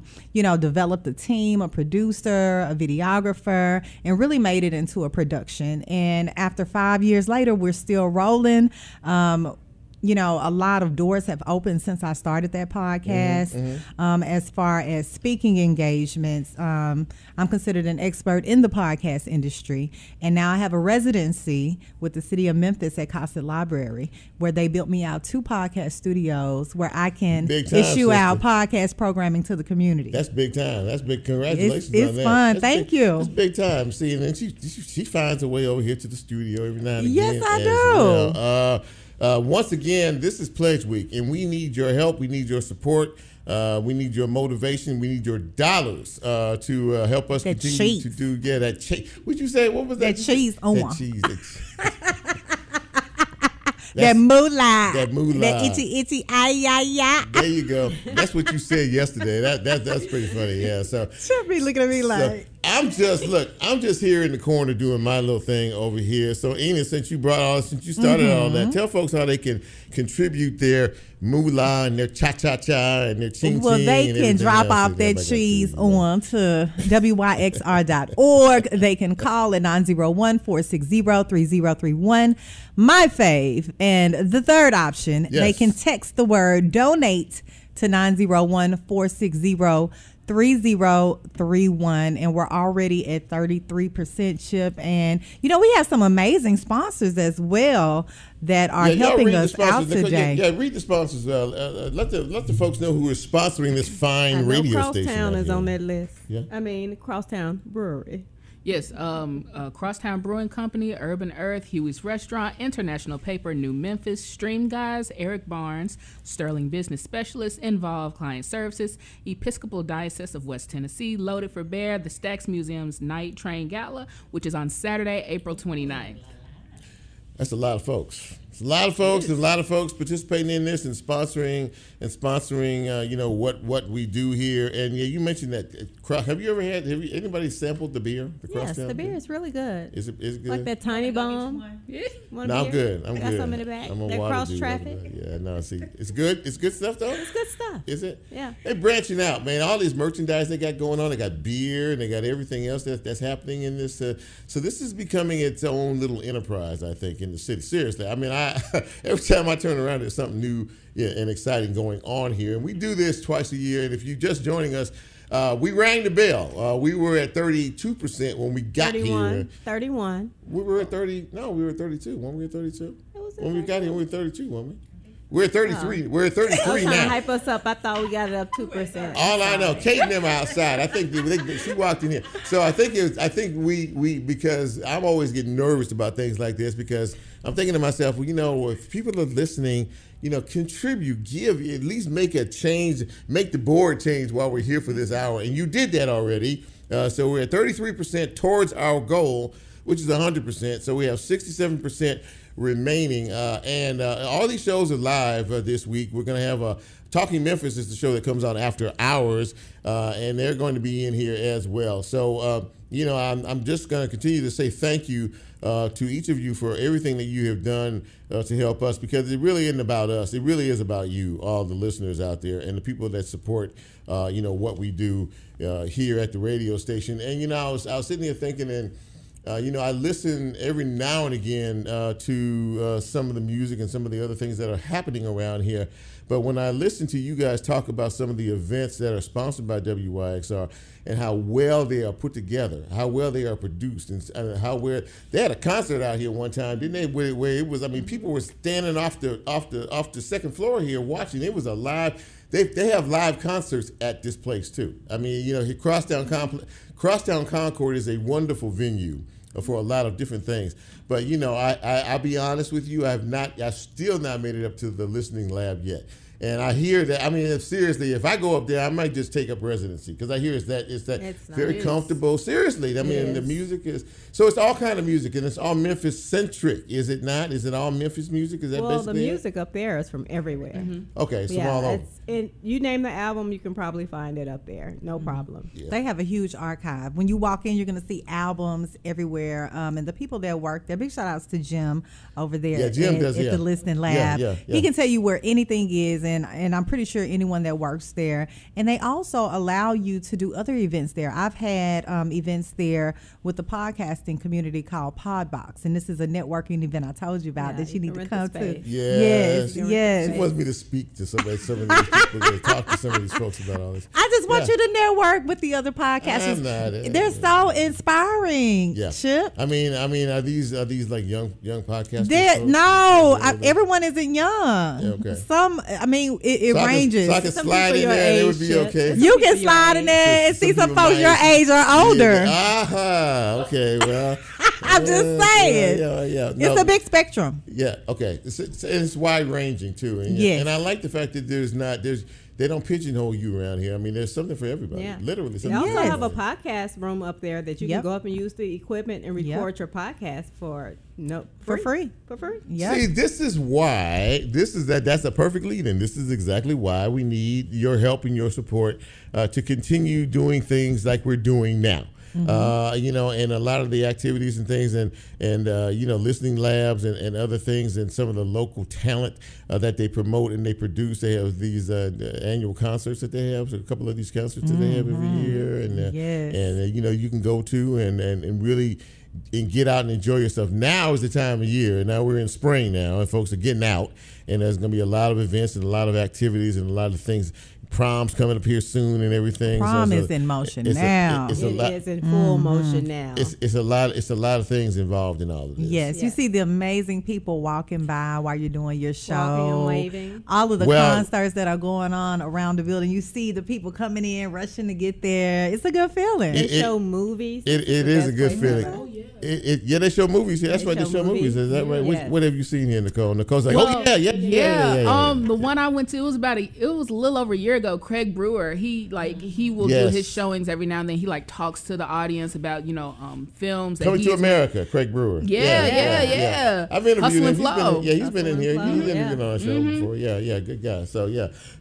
Speaker 2: Developed a team, a producer, a videographer, and really made it into a production. And after 5 years later, we're still rolling. A lot of doors have opened since I started that podcast. As far as speaking engagements, I'm considered an expert in the podcast industry. And now I have a residency with the city of Memphis at Cossett Library, where they built me out 2 podcast studios where I can issue out podcast programming to the community.
Speaker 1: That's big time. That's big. Congratulations
Speaker 2: it's
Speaker 1: on that.
Speaker 2: Fun.
Speaker 1: That's
Speaker 2: Thank you.
Speaker 1: It's big time. See, and then she finds a way over here to the studio every now and again.
Speaker 2: Yes, I
Speaker 1: do. Once again, this is Pledge Week, and we need your help. We need your support. We need your motivation. We need your dollars to help us
Speaker 2: that
Speaker 1: continue
Speaker 2: cheese.
Speaker 1: to do. Yeah, that cheese. What'd you say? What was that?
Speaker 2: That cheese on.
Speaker 1: That cheese.
Speaker 2: That moolah.
Speaker 1: That moolah.
Speaker 2: That itty, ay.
Speaker 1: There you go. That's what you said yesterday. That's pretty funny. Yeah. So
Speaker 2: Should be looking at me like.
Speaker 1: I'm just here in the corner doing my little thing over here. So Ina, since you started all that, tell folks how they can contribute their moolah and their cha-cha-cha and their ching-ching.
Speaker 2: Well, they can drop off that cheese on to WYXR.org. They can call at 901-460-3031. My fave. And the third option,
Speaker 1: yes,
Speaker 2: they can text the word donate to 901-460-3031. And we're already at 33% chip. And we have some amazing sponsors as well that are helping us out today.
Speaker 1: Yeah, read the sponsors. Let the folks know who is sponsoring this fine radio station.
Speaker 3: Crosstown is on that list.
Speaker 1: Yeah.
Speaker 3: Crosstown Brewery.
Speaker 4: Yes, Crosstown Brewing Company, Urban Earth, Huey's Restaurant, International Paper, New Memphis, Stream Guys, Eric Barnes, Sterling Business Specialist, Involved Client Services, Episcopal Diocese of West Tennessee, Loaded for Bear, the Stax Museum's Night Train Gala, which is on Saturday, April 29th.
Speaker 1: That's a lot of folks. A lot of folks participating in this and sponsoring what we do here. And yeah, you mentioned that. Have anybody sampled the beer?
Speaker 3: Yes, the beer is really good.
Speaker 1: Is it good?
Speaker 3: Like that tiny bomb.
Speaker 1: No, I'm good. I'm
Speaker 3: got
Speaker 1: good.
Speaker 3: some in the back.
Speaker 1: I'm a
Speaker 3: that
Speaker 1: water
Speaker 3: cross
Speaker 1: dude.
Speaker 3: traffic.
Speaker 1: Yeah, no, see, it's good. It's good stuff though.
Speaker 3: It's good stuff.
Speaker 1: Is it?
Speaker 3: Yeah.
Speaker 1: They branching out, man. All these merchandise they got going on. They got beer and they got everything else that's happening in this. So this is becoming its own little enterprise, I think, in the city. Seriously, I mean, every time I turn around, there's something new and exciting going on here. And we do this twice a year. And if you're just joining us, we rang the bell. We were at 32% when we got here.
Speaker 3: 31.
Speaker 1: We were at 30. No, we were at 32. When we at 32? When we got here, we were at 32, weren't we? We're at 33.
Speaker 3: Oh.
Speaker 1: We're at 33 now.
Speaker 3: To hype us up. I thought we got it up 2%.
Speaker 1: All I know, Kate and them are outside. I think she walked in here. So I think we because I'm always getting nervous about things like this because I'm thinking to myself, well, if people are listening, contribute, give, at least make a change, make the board change while we're here for this hour. And you did that already. So we're at 33% towards our goal, which is 100%. So we have 67% remaining. And all these shows are live this week. We're going to have Talking Memphis is the show that comes on after hours, and they're going to be in here as well. So, I'm just going to continue to say thank you to each of you for everything that you have done to help us, because it really isn't about us. It really is about you, all the listeners out there, and the people that support, what we do here at the radio station. And, I was sitting here thinking, and I listen every now and again to some of the music and some of the other things that are happening around here. But when I listen to you guys talk about some of the events that are sponsored by WYXR and how well they are put together, how well they are produced, and how well they had a concert out here one time, didn't they? Where it was, people were standing off the second floor here watching. It was a live. They have live concerts at this place too. Crosstown Concord is a wonderful venue for a lot of different things. But I'll be honest with you, I've still not made it up to the listening lab yet. And I hear that, seriously, if I go up there, I might just take up residency, because I hear it's very comfortable. Seriously, the music is, so it's all kind of music, and it's all Memphis centric, is it not? Is it all Memphis music? Is that
Speaker 3: well,
Speaker 1: basically
Speaker 3: the music up there is from everywhere.
Speaker 2: Mm-hmm.
Speaker 1: Okay, so all over.
Speaker 3: You name the album, you can probably find it up there, no problem.
Speaker 2: Yeah. They have a huge archive. When you walk in, you're going to see albums everywhere, and the people that work there. Big shout outs to Jim over there at the listening lab. He can tell you where anything is, and I'm pretty sure anyone that works there. And they also allow you to do other events there. I've had events there with the podcasting community called Podbox, and this is a networking event I told you about that you need to come to.
Speaker 1: Yes.
Speaker 2: Yes.
Speaker 1: She wants me to speak to some of these people, to talk to some of these folks about all this.
Speaker 2: I just want you to network with the other podcasters. They're so inspiring. Yeah. Chip.
Speaker 1: Are these like young podcasters?
Speaker 2: Everyone isn't young.
Speaker 1: Yeah, okay.
Speaker 2: Some, it ranges.
Speaker 1: So I can slide in there, it would be okay.
Speaker 2: You can slide in there and see some folks your age or older.
Speaker 1: Okay, well.
Speaker 2: I'm just saying.
Speaker 1: Yeah.
Speaker 2: It's a big spectrum.
Speaker 1: Yeah, okay. It's wide ranging too. And I like the fact that they don't pigeonhole you around here. There's something for everybody. Yeah. Literally.
Speaker 3: They also have a podcast room up there that you can go up and use the equipment and record your podcast for free.
Speaker 2: Yep.
Speaker 1: See, this is why that's a perfect lead-in. This is exactly why we need your help and your support to continue doing things like we're doing now. Mm-hmm. And a lot of the activities and things and listening labs and other things, and some of the local talent that they promote and they produce. They have these annual concerts that they have, so a couple of these concerts that they have every year, and you can go to and really get out and enjoy yourself. Now is the time of year. Now we're in spring now, and folks are getting out, and there's going to be a lot of events and a lot of activities and a lot of things. Prom's coming up here soon and everything.
Speaker 2: Prom is in motion now.
Speaker 3: It is in full motion now.
Speaker 1: It's a lot of things involved in all of this.
Speaker 2: Yes, you see the amazing people walking by while you're doing your show.
Speaker 3: Walking and waving.
Speaker 2: All of the concerts that are going on around the building. You see the people coming in, rushing to get there. It's a good feeling.
Speaker 3: They show movies.
Speaker 1: It is a good feeling.
Speaker 4: Oh, yeah.
Speaker 1: Yeah, they show movies here. That's right, they show movies. Is that right?
Speaker 3: Yes.
Speaker 1: What have you seen here, Nicole? Nicole's like,
Speaker 4: Well,
Speaker 1: yeah.
Speaker 4: The one I went to, it was a little over a year ago. Craig Brewer, he will do his showings every now and then. He like talks to the audience about films.
Speaker 1: Coming to America, Craig Brewer.
Speaker 4: Yeah.
Speaker 1: I've interviewed him.
Speaker 4: Flow.
Speaker 1: He's been in here. He's interviewed on our show before. Yeah, good guy. So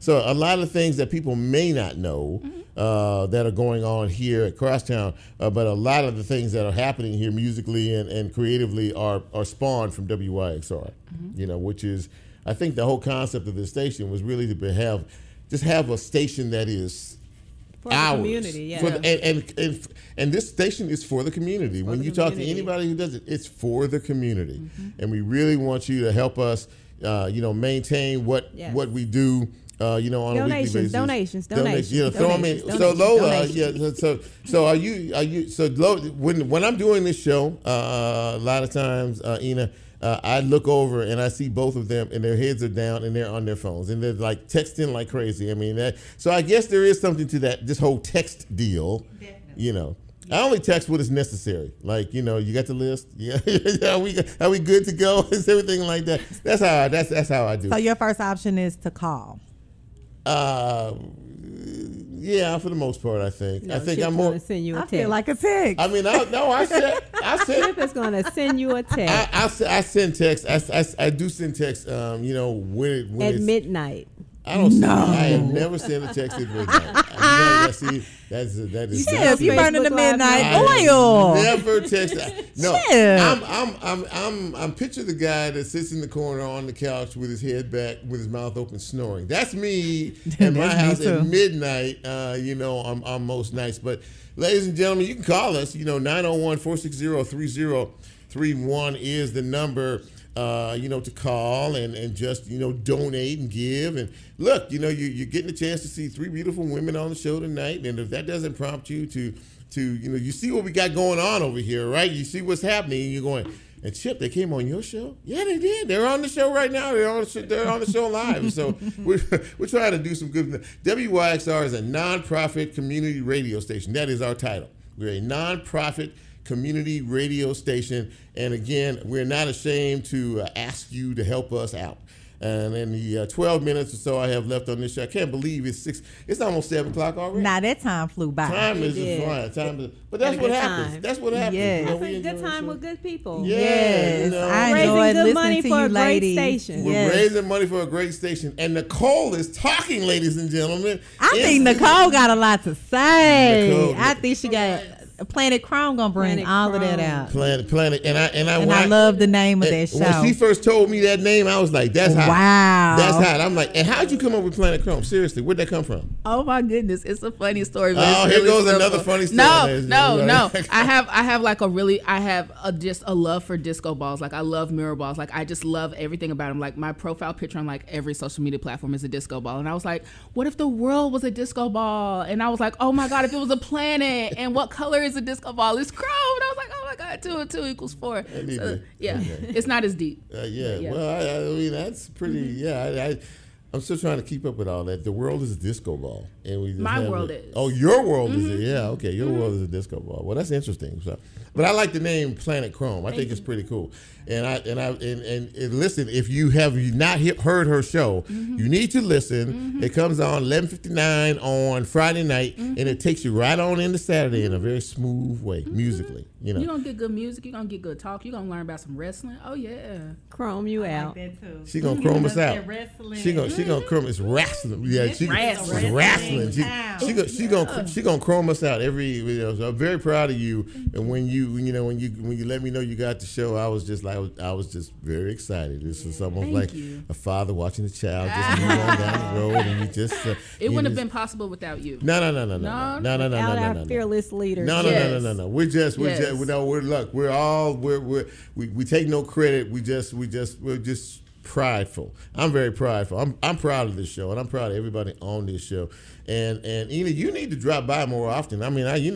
Speaker 1: a lot of things that people may not know that are going on here at Crosstown, but a lot of the things that are happening here musically and creatively are spawned from WYXR. Which is, I think the whole concept of this station was really to have a station that is
Speaker 3: for
Speaker 1: ours.
Speaker 3: The community, yeah.
Speaker 1: And this station is for the community. When you talk to anybody who does it, it's for the community. And we really want you to help us, maintain what we do. On a weekly basis.
Speaker 3: Donations.
Speaker 1: Yeah, throw them in. So Lola, so are you? So when I'm doing this show, a lot of times, Ina, I look over and I see both of them, and their heads are down and they're on their phones and they're like texting like crazy. I mean, so I guess there is something to that. This whole text deal,
Speaker 2: Definitely.
Speaker 1: I only text what is necessary. Like, you got the list. Yeah, are we good to go? Is everything like that? That's how I do.
Speaker 2: So your first option is to call.
Speaker 1: Yeah, for the most part, I think.
Speaker 3: No,
Speaker 1: I think
Speaker 3: Chip
Speaker 1: I'm more.
Speaker 3: Gonna send you a
Speaker 2: I
Speaker 3: text.
Speaker 2: feel like a text.
Speaker 1: I mean, I said.
Speaker 3: Chip is gonna send you a text
Speaker 1: I send text. I do send text. When
Speaker 3: at
Speaker 1: it's
Speaker 3: midnight.
Speaker 1: I don't. No. I have never sent a text at midnight. See, that is.
Speaker 2: Chip, you burning the midnight
Speaker 1: I
Speaker 2: oil.
Speaker 1: Never text. No,
Speaker 2: Chip.
Speaker 1: I'm picture the guy that sits in the corner on the couch with his head back, with his mouth open, snoring. That's me in my house at midnight. I'm most nights. But ladies and gentlemen, you can call us. 901-460-3031 is the number. To call and just, donate and give. And look, you're getting a chance to see three beautiful women on the show tonight. And if that doesn't prompt you to you see what we got going on over here, right? You see what's happening and you're going, and Chip, they came on your show? Yeah, they did. They're on the show right now. They're on the show live. So we're trying to do some good. WYXR is a nonprofit community radio station. That is our title. We're a nonprofit community radio station, and again, we're not ashamed to ask you to help us out. And in the 12 minutes or so I have left on this show, I can't believe it's almost 7 o'clock already.
Speaker 2: Now that time flew by.
Speaker 1: Time is just flying. But that's what happens. That's what happens.
Speaker 2: Yes.
Speaker 3: That's a good time with good people.
Speaker 2: Yes, I
Speaker 3: raising
Speaker 2: enjoyed
Speaker 3: good
Speaker 2: listening
Speaker 3: money
Speaker 2: to
Speaker 3: for
Speaker 2: you,
Speaker 3: a great
Speaker 2: ladies.
Speaker 3: station.
Speaker 1: We're raising money for a great station. And Nicole is talking, ladies and gentlemen.
Speaker 2: I think Nicole got a lot to say.
Speaker 1: Nicole,
Speaker 2: I think she got Planet Chrome gonna bring all of that out.
Speaker 1: Planet, and
Speaker 2: I love the name of that show.
Speaker 1: When she first told me that name, I was like, "That's hot."
Speaker 2: Wow,
Speaker 1: that's hot. I'm like, and how'd you come up with Planet Chrome? Seriously, where'd that come from?
Speaker 4: Oh my goodness, it's a funny story. But
Speaker 1: Oh,
Speaker 4: it's
Speaker 1: here
Speaker 4: really
Speaker 1: goes
Speaker 4: simple.
Speaker 1: another funny story.
Speaker 4: No. I have just a love for disco balls. Like I love mirror balls. Like I just love everything about them. Like my profile picture on like every social media platform is a disco ball. And I was like, what if the world was a disco ball? And I was like, oh my God, if it was a planet, and what color is a disco ball? It's chrome. And I was like, oh my God, 2 and 2 equals 4. So, yeah, it's not as deep.
Speaker 1: Yeah. Well, I mean, that's pretty. Yeah, I'm still trying to keep up with all that. The world is a disco ball, and we just
Speaker 4: My world is.
Speaker 1: Oh, your world is it? Yeah, okay. Your world is a disco ball. Well, that's interesting. So, but I like the name Planet Chrome. I think it's pretty cool. And listen, if you have not heard her show, you need to listen. It comes on 11:59 on Friday night, and it takes you right on into Saturday in a very smooth way, musically.
Speaker 4: You're gonna get good music. You're gonna get good talk. You're gonna learn about some wrestling. Oh yeah,
Speaker 3: Chrome you out.
Speaker 2: that too.
Speaker 1: She gonna chrome us out.
Speaker 2: Wrestling.
Speaker 1: She gonna chrome. It's wrestling. Yeah, she wrestling. She gonna chrome us out every. So I'm very proud of you. And when you let me know you got the show, I was just very excited. This was almost like a father watching a child just move on down the road, and you just.
Speaker 4: It wouldn't have been possible without you.
Speaker 1: No.
Speaker 3: Without our fearless leaders.
Speaker 1: No. We're we take no credit. We're just prideful. I'm very prideful. I'm proud of this show, and I'm proud of everybody on this show. And Ina, you need to drop by more often. I mean, you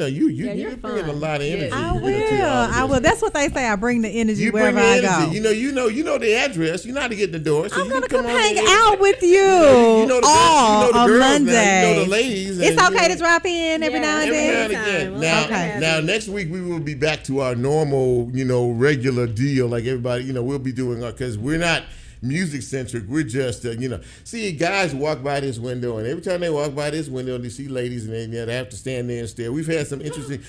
Speaker 1: bring a lot of energy.
Speaker 2: I will. That's what they say. I bring the energy
Speaker 1: you
Speaker 2: wherever
Speaker 1: bring the
Speaker 2: I
Speaker 1: energy.
Speaker 2: go.
Speaker 1: You know the address. You know how to get in the door. So
Speaker 2: I'm
Speaker 1: you
Speaker 2: gonna
Speaker 1: can
Speaker 2: come
Speaker 1: on
Speaker 2: hang out with you.
Speaker 1: You know the
Speaker 2: on
Speaker 1: girls
Speaker 2: Monday.
Speaker 1: now. You know the ladies.
Speaker 2: It's okay to drop in every now and then.
Speaker 1: Now next week we will be back to our normal, regular deal like everybody. We'll be doing because we're not music centric. We're just see guys walk by this window, and every time they walk by this window they see ladies, and they have to stand there and stare. We've had some interesting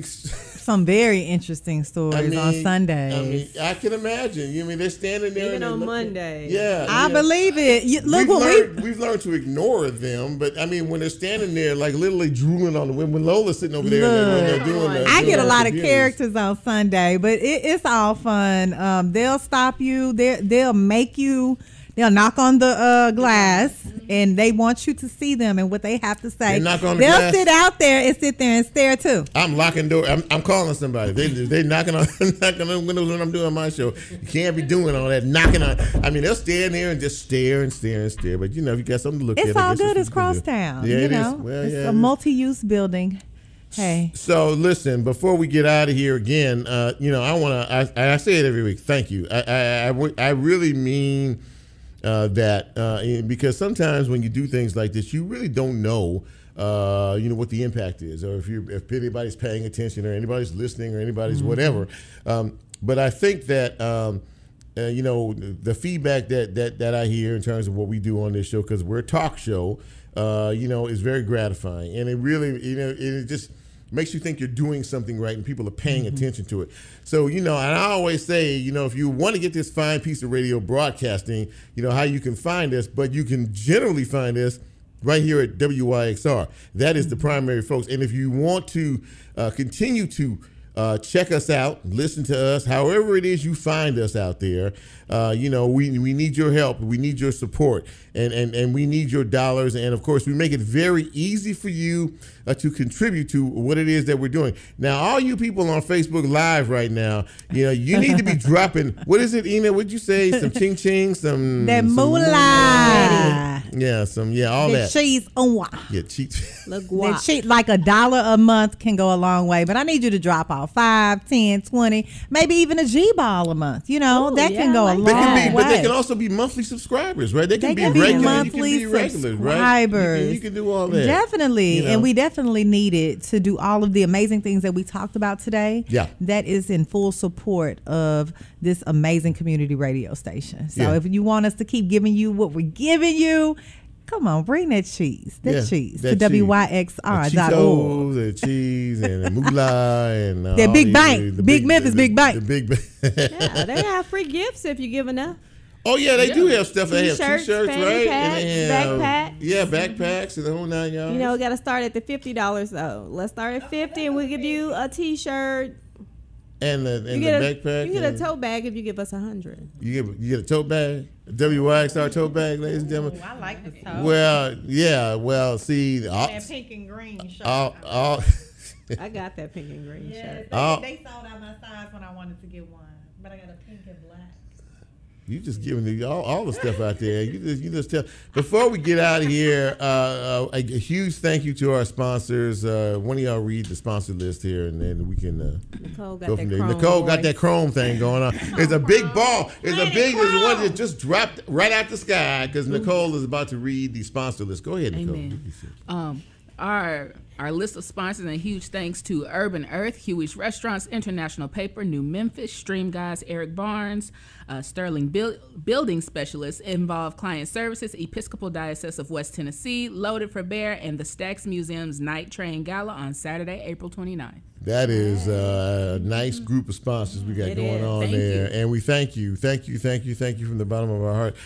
Speaker 1: some
Speaker 2: very interesting stories on Sundays.
Speaker 1: I can imagine. They're standing there
Speaker 3: even on Monday.
Speaker 1: Yeah,
Speaker 2: I believe it.
Speaker 1: We've learned to ignore them, but when they're standing there like literally drooling on the window, when Lola's sitting over there doing
Speaker 2: I get a lot of characters on Sunday, but it's all fun. They'll stop you. They'll make you. They'll knock on the glass, and they want you to see them and what they have to say. They'll sit out there and sit there and stare too.
Speaker 1: I'm locking door. I'm calling somebody. They knocking on windows when I'm doing my show. You can't be doing all that knocking on. They'll stand there and just stare and stare and stare. But if you got something to look at,
Speaker 2: it's all good. It's Crosstown.
Speaker 1: Yeah, it is. Well,
Speaker 2: it's a multi-use building. Hey.
Speaker 1: So listen, before we get out of here again, I want to. I say it every week. Thank you. I really mean that because sometimes when you do things like this, you really don't know, what the impact is, or if anybody's paying attention, or anybody's listening, or anybody's whatever. But I think that the feedback that I hear in terms of what we do on this show, because we're a talk show, is very gratifying, and it really, it just makes you think you're doing something right and people are paying attention to it. So, and I always say, if you want to get this fine piece of radio broadcasting, how you can find us, but you can generally find us right here at WYXR. That is the primary folks. And if you want to continue to check us out, listen to us, however it is you find us out there, we need your help. We need your support, and we need your dollars. And of course, we make it very easy for you to contribute to what it is that we're doing. Now, all you people on Facebook Live right now, you need to be dropping, what is it, Ina? What'd you say? Some ching ching, some
Speaker 2: that moolah.
Speaker 1: All that.
Speaker 2: Cheese.
Speaker 1: Yeah, cheese.
Speaker 2: That cheese, like $1 a month can go a long way. But I need you to drop off 5, 10, 20, maybe even a G-ball a month. That can go a long way.
Speaker 1: But they can also be monthly subscribers, right? They can be regular.
Speaker 2: Monthly subscribers.
Speaker 1: Right? You can do all that.
Speaker 2: Definitely. And we definitely need it to do all of the amazing things that we talked about today.
Speaker 1: Yeah.
Speaker 2: That is in full support of this amazing community radio station. So if you want us to keep giving you what we're giving you, come on, bring that cheese. Cheese to WYXR.org.
Speaker 1: The cheese and the moolah and
Speaker 2: the big bank. Big Memphis Big Bank.
Speaker 1: The big bank.
Speaker 3: Yeah, they have free gifts if you give enough.
Speaker 1: Oh yeah, they do have stuff. They have
Speaker 3: T-shirts,
Speaker 1: T-shirts, right?
Speaker 3: Packs,
Speaker 1: and they have
Speaker 3: backpacks.
Speaker 1: Yeah, backpacks and the whole 9 yards.
Speaker 3: We got to start at the $50 though. Let's start at $50, and we'll give you a T-shirt.
Speaker 1: And the backpack.
Speaker 3: You get a tote bag if you give us $100.
Speaker 1: You get a tote bag, a WYXR tote bag, ladies and gentlemen.
Speaker 2: I like the tote.
Speaker 1: Well, yeah. Well, see,
Speaker 2: that pink and green shirt.
Speaker 3: I got that pink and green shirt.
Speaker 2: They sold out my size when I wanted to get one, but I got a pink and black.
Speaker 1: You just giving all the stuff out there. You just tell. Before we get out of here, a huge thank you to our sponsors. One of y'all read the sponsor list here, and then we can
Speaker 3: Nicole got
Speaker 1: go
Speaker 3: that
Speaker 1: from there.
Speaker 3: chrome
Speaker 1: Nicole got
Speaker 3: voice.
Speaker 1: that chrome thing going on. It's a big ball. It's one that just dropped right out the sky because Nicole is about to read the sponsor list. Go ahead, Nicole.
Speaker 4: Amen. Our list of sponsors, and huge thanks to Urban Earth, Huey's Restaurants, International Paper, New Memphis, Stream Guys, Eric Barnes, Sterling Building Specialist, Involved Client Services, Episcopal Diocese of West Tennessee, Loaded for Bear, and the Stax Museum's Night Train Gala on Saturday, April 29th.
Speaker 1: That is a nice group of sponsors we got going on there. And we thank you from the bottom of our heart.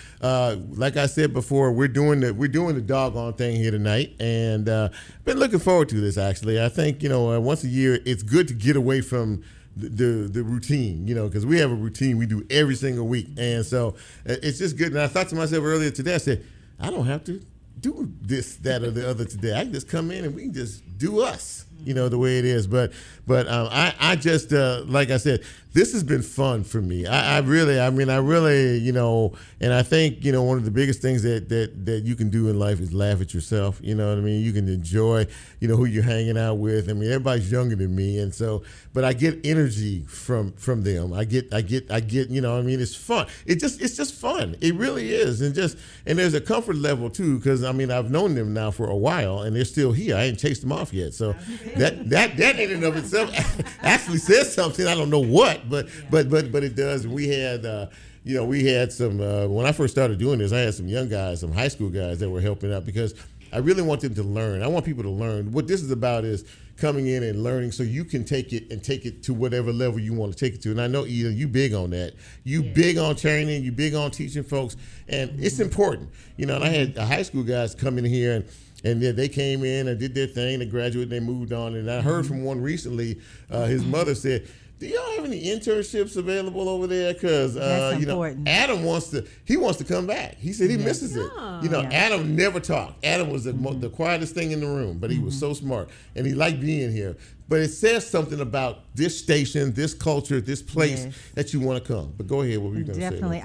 Speaker 1: Like I said before, we're doing the doggone thing here tonight, and been looking forward to this actually. I think once a year it's good to get away from the routine, because we have a routine we do every single week, and so it's just good. And I thought to myself earlier today, I said, I don't have to do this, that, or the other today. I can just come in and we can just do us. the way it is. But I just like I said, this has been fun for me. I really, and I think one of the biggest things that you can do in life is laugh at yourself. You know what I mean? You can enjoy who you're hanging out with. I mean, everybody's younger than me, and so but I get energy from them. I get it's fun. It's just fun. It really is, and there's a comfort level too, because I've known them now for a while, and they're still here. I ain't chased them off yet, so that in and of itself actually says something. I don't know what, but it does. We had we had some when I first started doing this, I had some young guys, some high school guys that were helping out because I really want them to learn. I want people to learn. What this is about is coming in and learning so you can take it to whatever level you want to take it to. And I know you big on that. You big on training, you big on teaching folks, and it's important. And I had high school guys come in here and they came in and did their thing, they graduated, they moved on. And I heard from one recently, his mother said, do y'all have any internships available over there? Because Adam wants to come back. He said he misses it. Adam never talked. Adam was the quietest thing in the room, but he was so smart and he liked being here. But it says something about this station, this culture, this place that you want to come. But go ahead. What were you going to say?
Speaker 2: Definitely.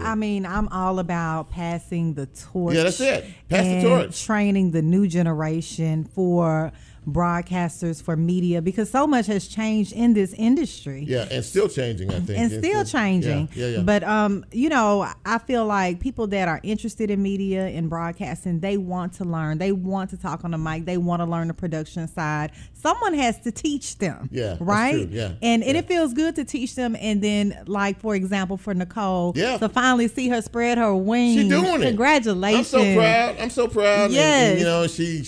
Speaker 2: I'm all about passing the torch.
Speaker 1: Yeah, that's it. Pass the torch.
Speaker 2: Training the new generation for broadcasters, for media, because so much has changed in this industry.
Speaker 1: Yeah, and still changing, I think.
Speaker 2: And still changing.
Speaker 1: Yeah.
Speaker 2: But, I feel like people that are interested in media and broadcasting, they want to learn. They want to talk on the mic. They want to learn the production side. Someone has to teach them. Yeah, right?
Speaker 1: That's true. Yeah.
Speaker 2: And it feels good to teach them. And then, like, for example, for Nicole, to finally see her spread her wings.
Speaker 1: She's doing it.
Speaker 2: Congratulations.
Speaker 1: I'm so proud.
Speaker 2: Yes.
Speaker 1: And, she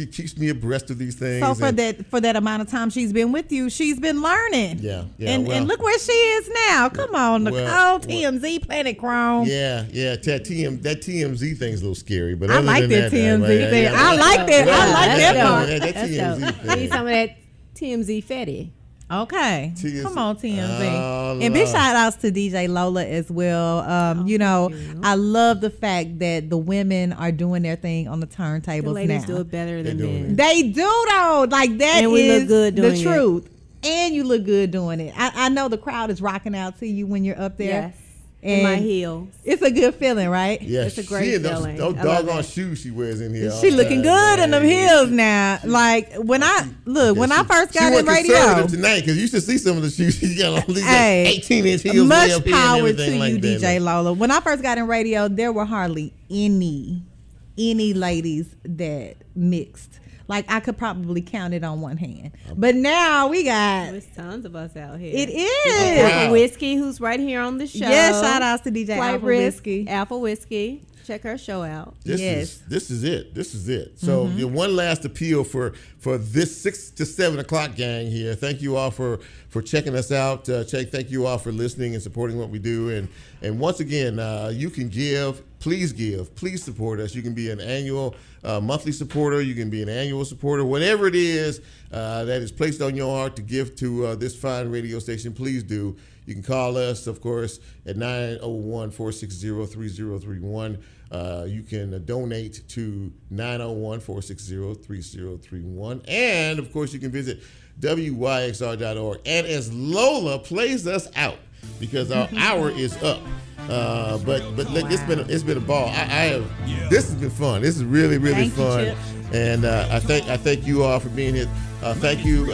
Speaker 1: keeps me abreast of these things.
Speaker 2: So for that amount of time she's been with you, she's been learning.
Speaker 1: Yeah.
Speaker 2: And look where she is now. Come on, Nicole, TMZ, Planet Chrome.
Speaker 1: Yeah. That TMZ thing's a little scary, but
Speaker 2: I like that TMZ thing. I like that. I like that part.
Speaker 1: That TMZ thing.
Speaker 3: Need some of that TMZ fetty.
Speaker 2: Okay. Come on, TMZ. And big shout outs to DJ Lola as well. I love the fact that the women are doing their thing on the turntables.
Speaker 3: The ladies
Speaker 2: now.
Speaker 3: do it better than men.
Speaker 2: They do though. Like that
Speaker 3: and we
Speaker 2: is
Speaker 3: look good doing
Speaker 2: the truth. And you look good doing it. I know the crowd is rocking out to you when you're up there.
Speaker 3: Yes. In my heels.
Speaker 2: It's a good feeling, right?
Speaker 1: Yes.
Speaker 3: It's a great feeling.
Speaker 1: Those doggone shoes she wears in here.
Speaker 2: She looking good in them heels now. Like when I first got in radio.
Speaker 1: She went tonight because you should see some of the shoes she got on. These 18-inch heels.
Speaker 2: Much power to you, DJ Lola. When I first got in radio, there were hardly any ladies that mixed. Like I could probably count it on one hand. But now we got
Speaker 3: there's tons of us out here.
Speaker 2: It is.
Speaker 3: Alpha Whiskey, who's right here on the show.
Speaker 2: Yes, shout outs to DJ Alpha Whiskey.
Speaker 3: Alpha Whiskey. Check her show out.
Speaker 1: This is it. So one last appeal for this 6 to 7 o'clock gang here. Thank you all for checking us out. Thank you all for listening and supporting what we do. And once again, you can give. Please give. Please support us. You can be an annual, monthly supporter. You can be an annual supporter. Whatever it is that is placed on your heart to give to this fine radio station, please do. You can call us, of course, at 901-460-3031. You can donate to 901-460-3031. And, of course, you can visit WYXR.org. And as Lola plays us out, because our hour is up. But look, it's been a ball. This has been fun. This is really fun. And I thank you all for being here. Thank you,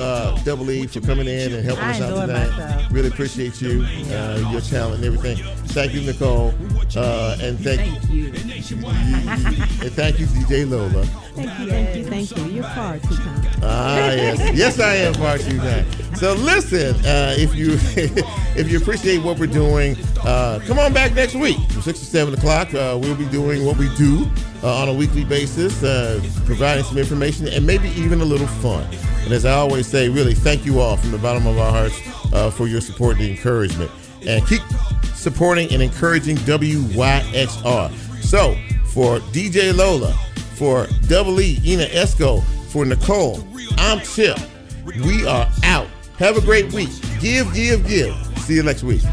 Speaker 1: Double E, for coming in and helping us out tonight.
Speaker 2: Myself.
Speaker 1: Really appreciate you, your talent and everything. Thank you, Nicole, and thank you, and thank you, DJ Lola.
Speaker 3: Thank you. You're far too kind.
Speaker 1: Yes, I am far too kind. So listen, if you appreciate what we're doing, come on back next week from 6 to 7 o'clock. We'll be doing what we do on a weekly basis, providing some information and maybe even a little fun. And as I always say, really thank you all from the bottom of our hearts for your support and encouragement. And keep supporting and encouraging WYXR. So for DJ Lola, for Double E, Ina Esco, for Nicole, I'm Chip. We are out. Have a great week. Give. See you next week.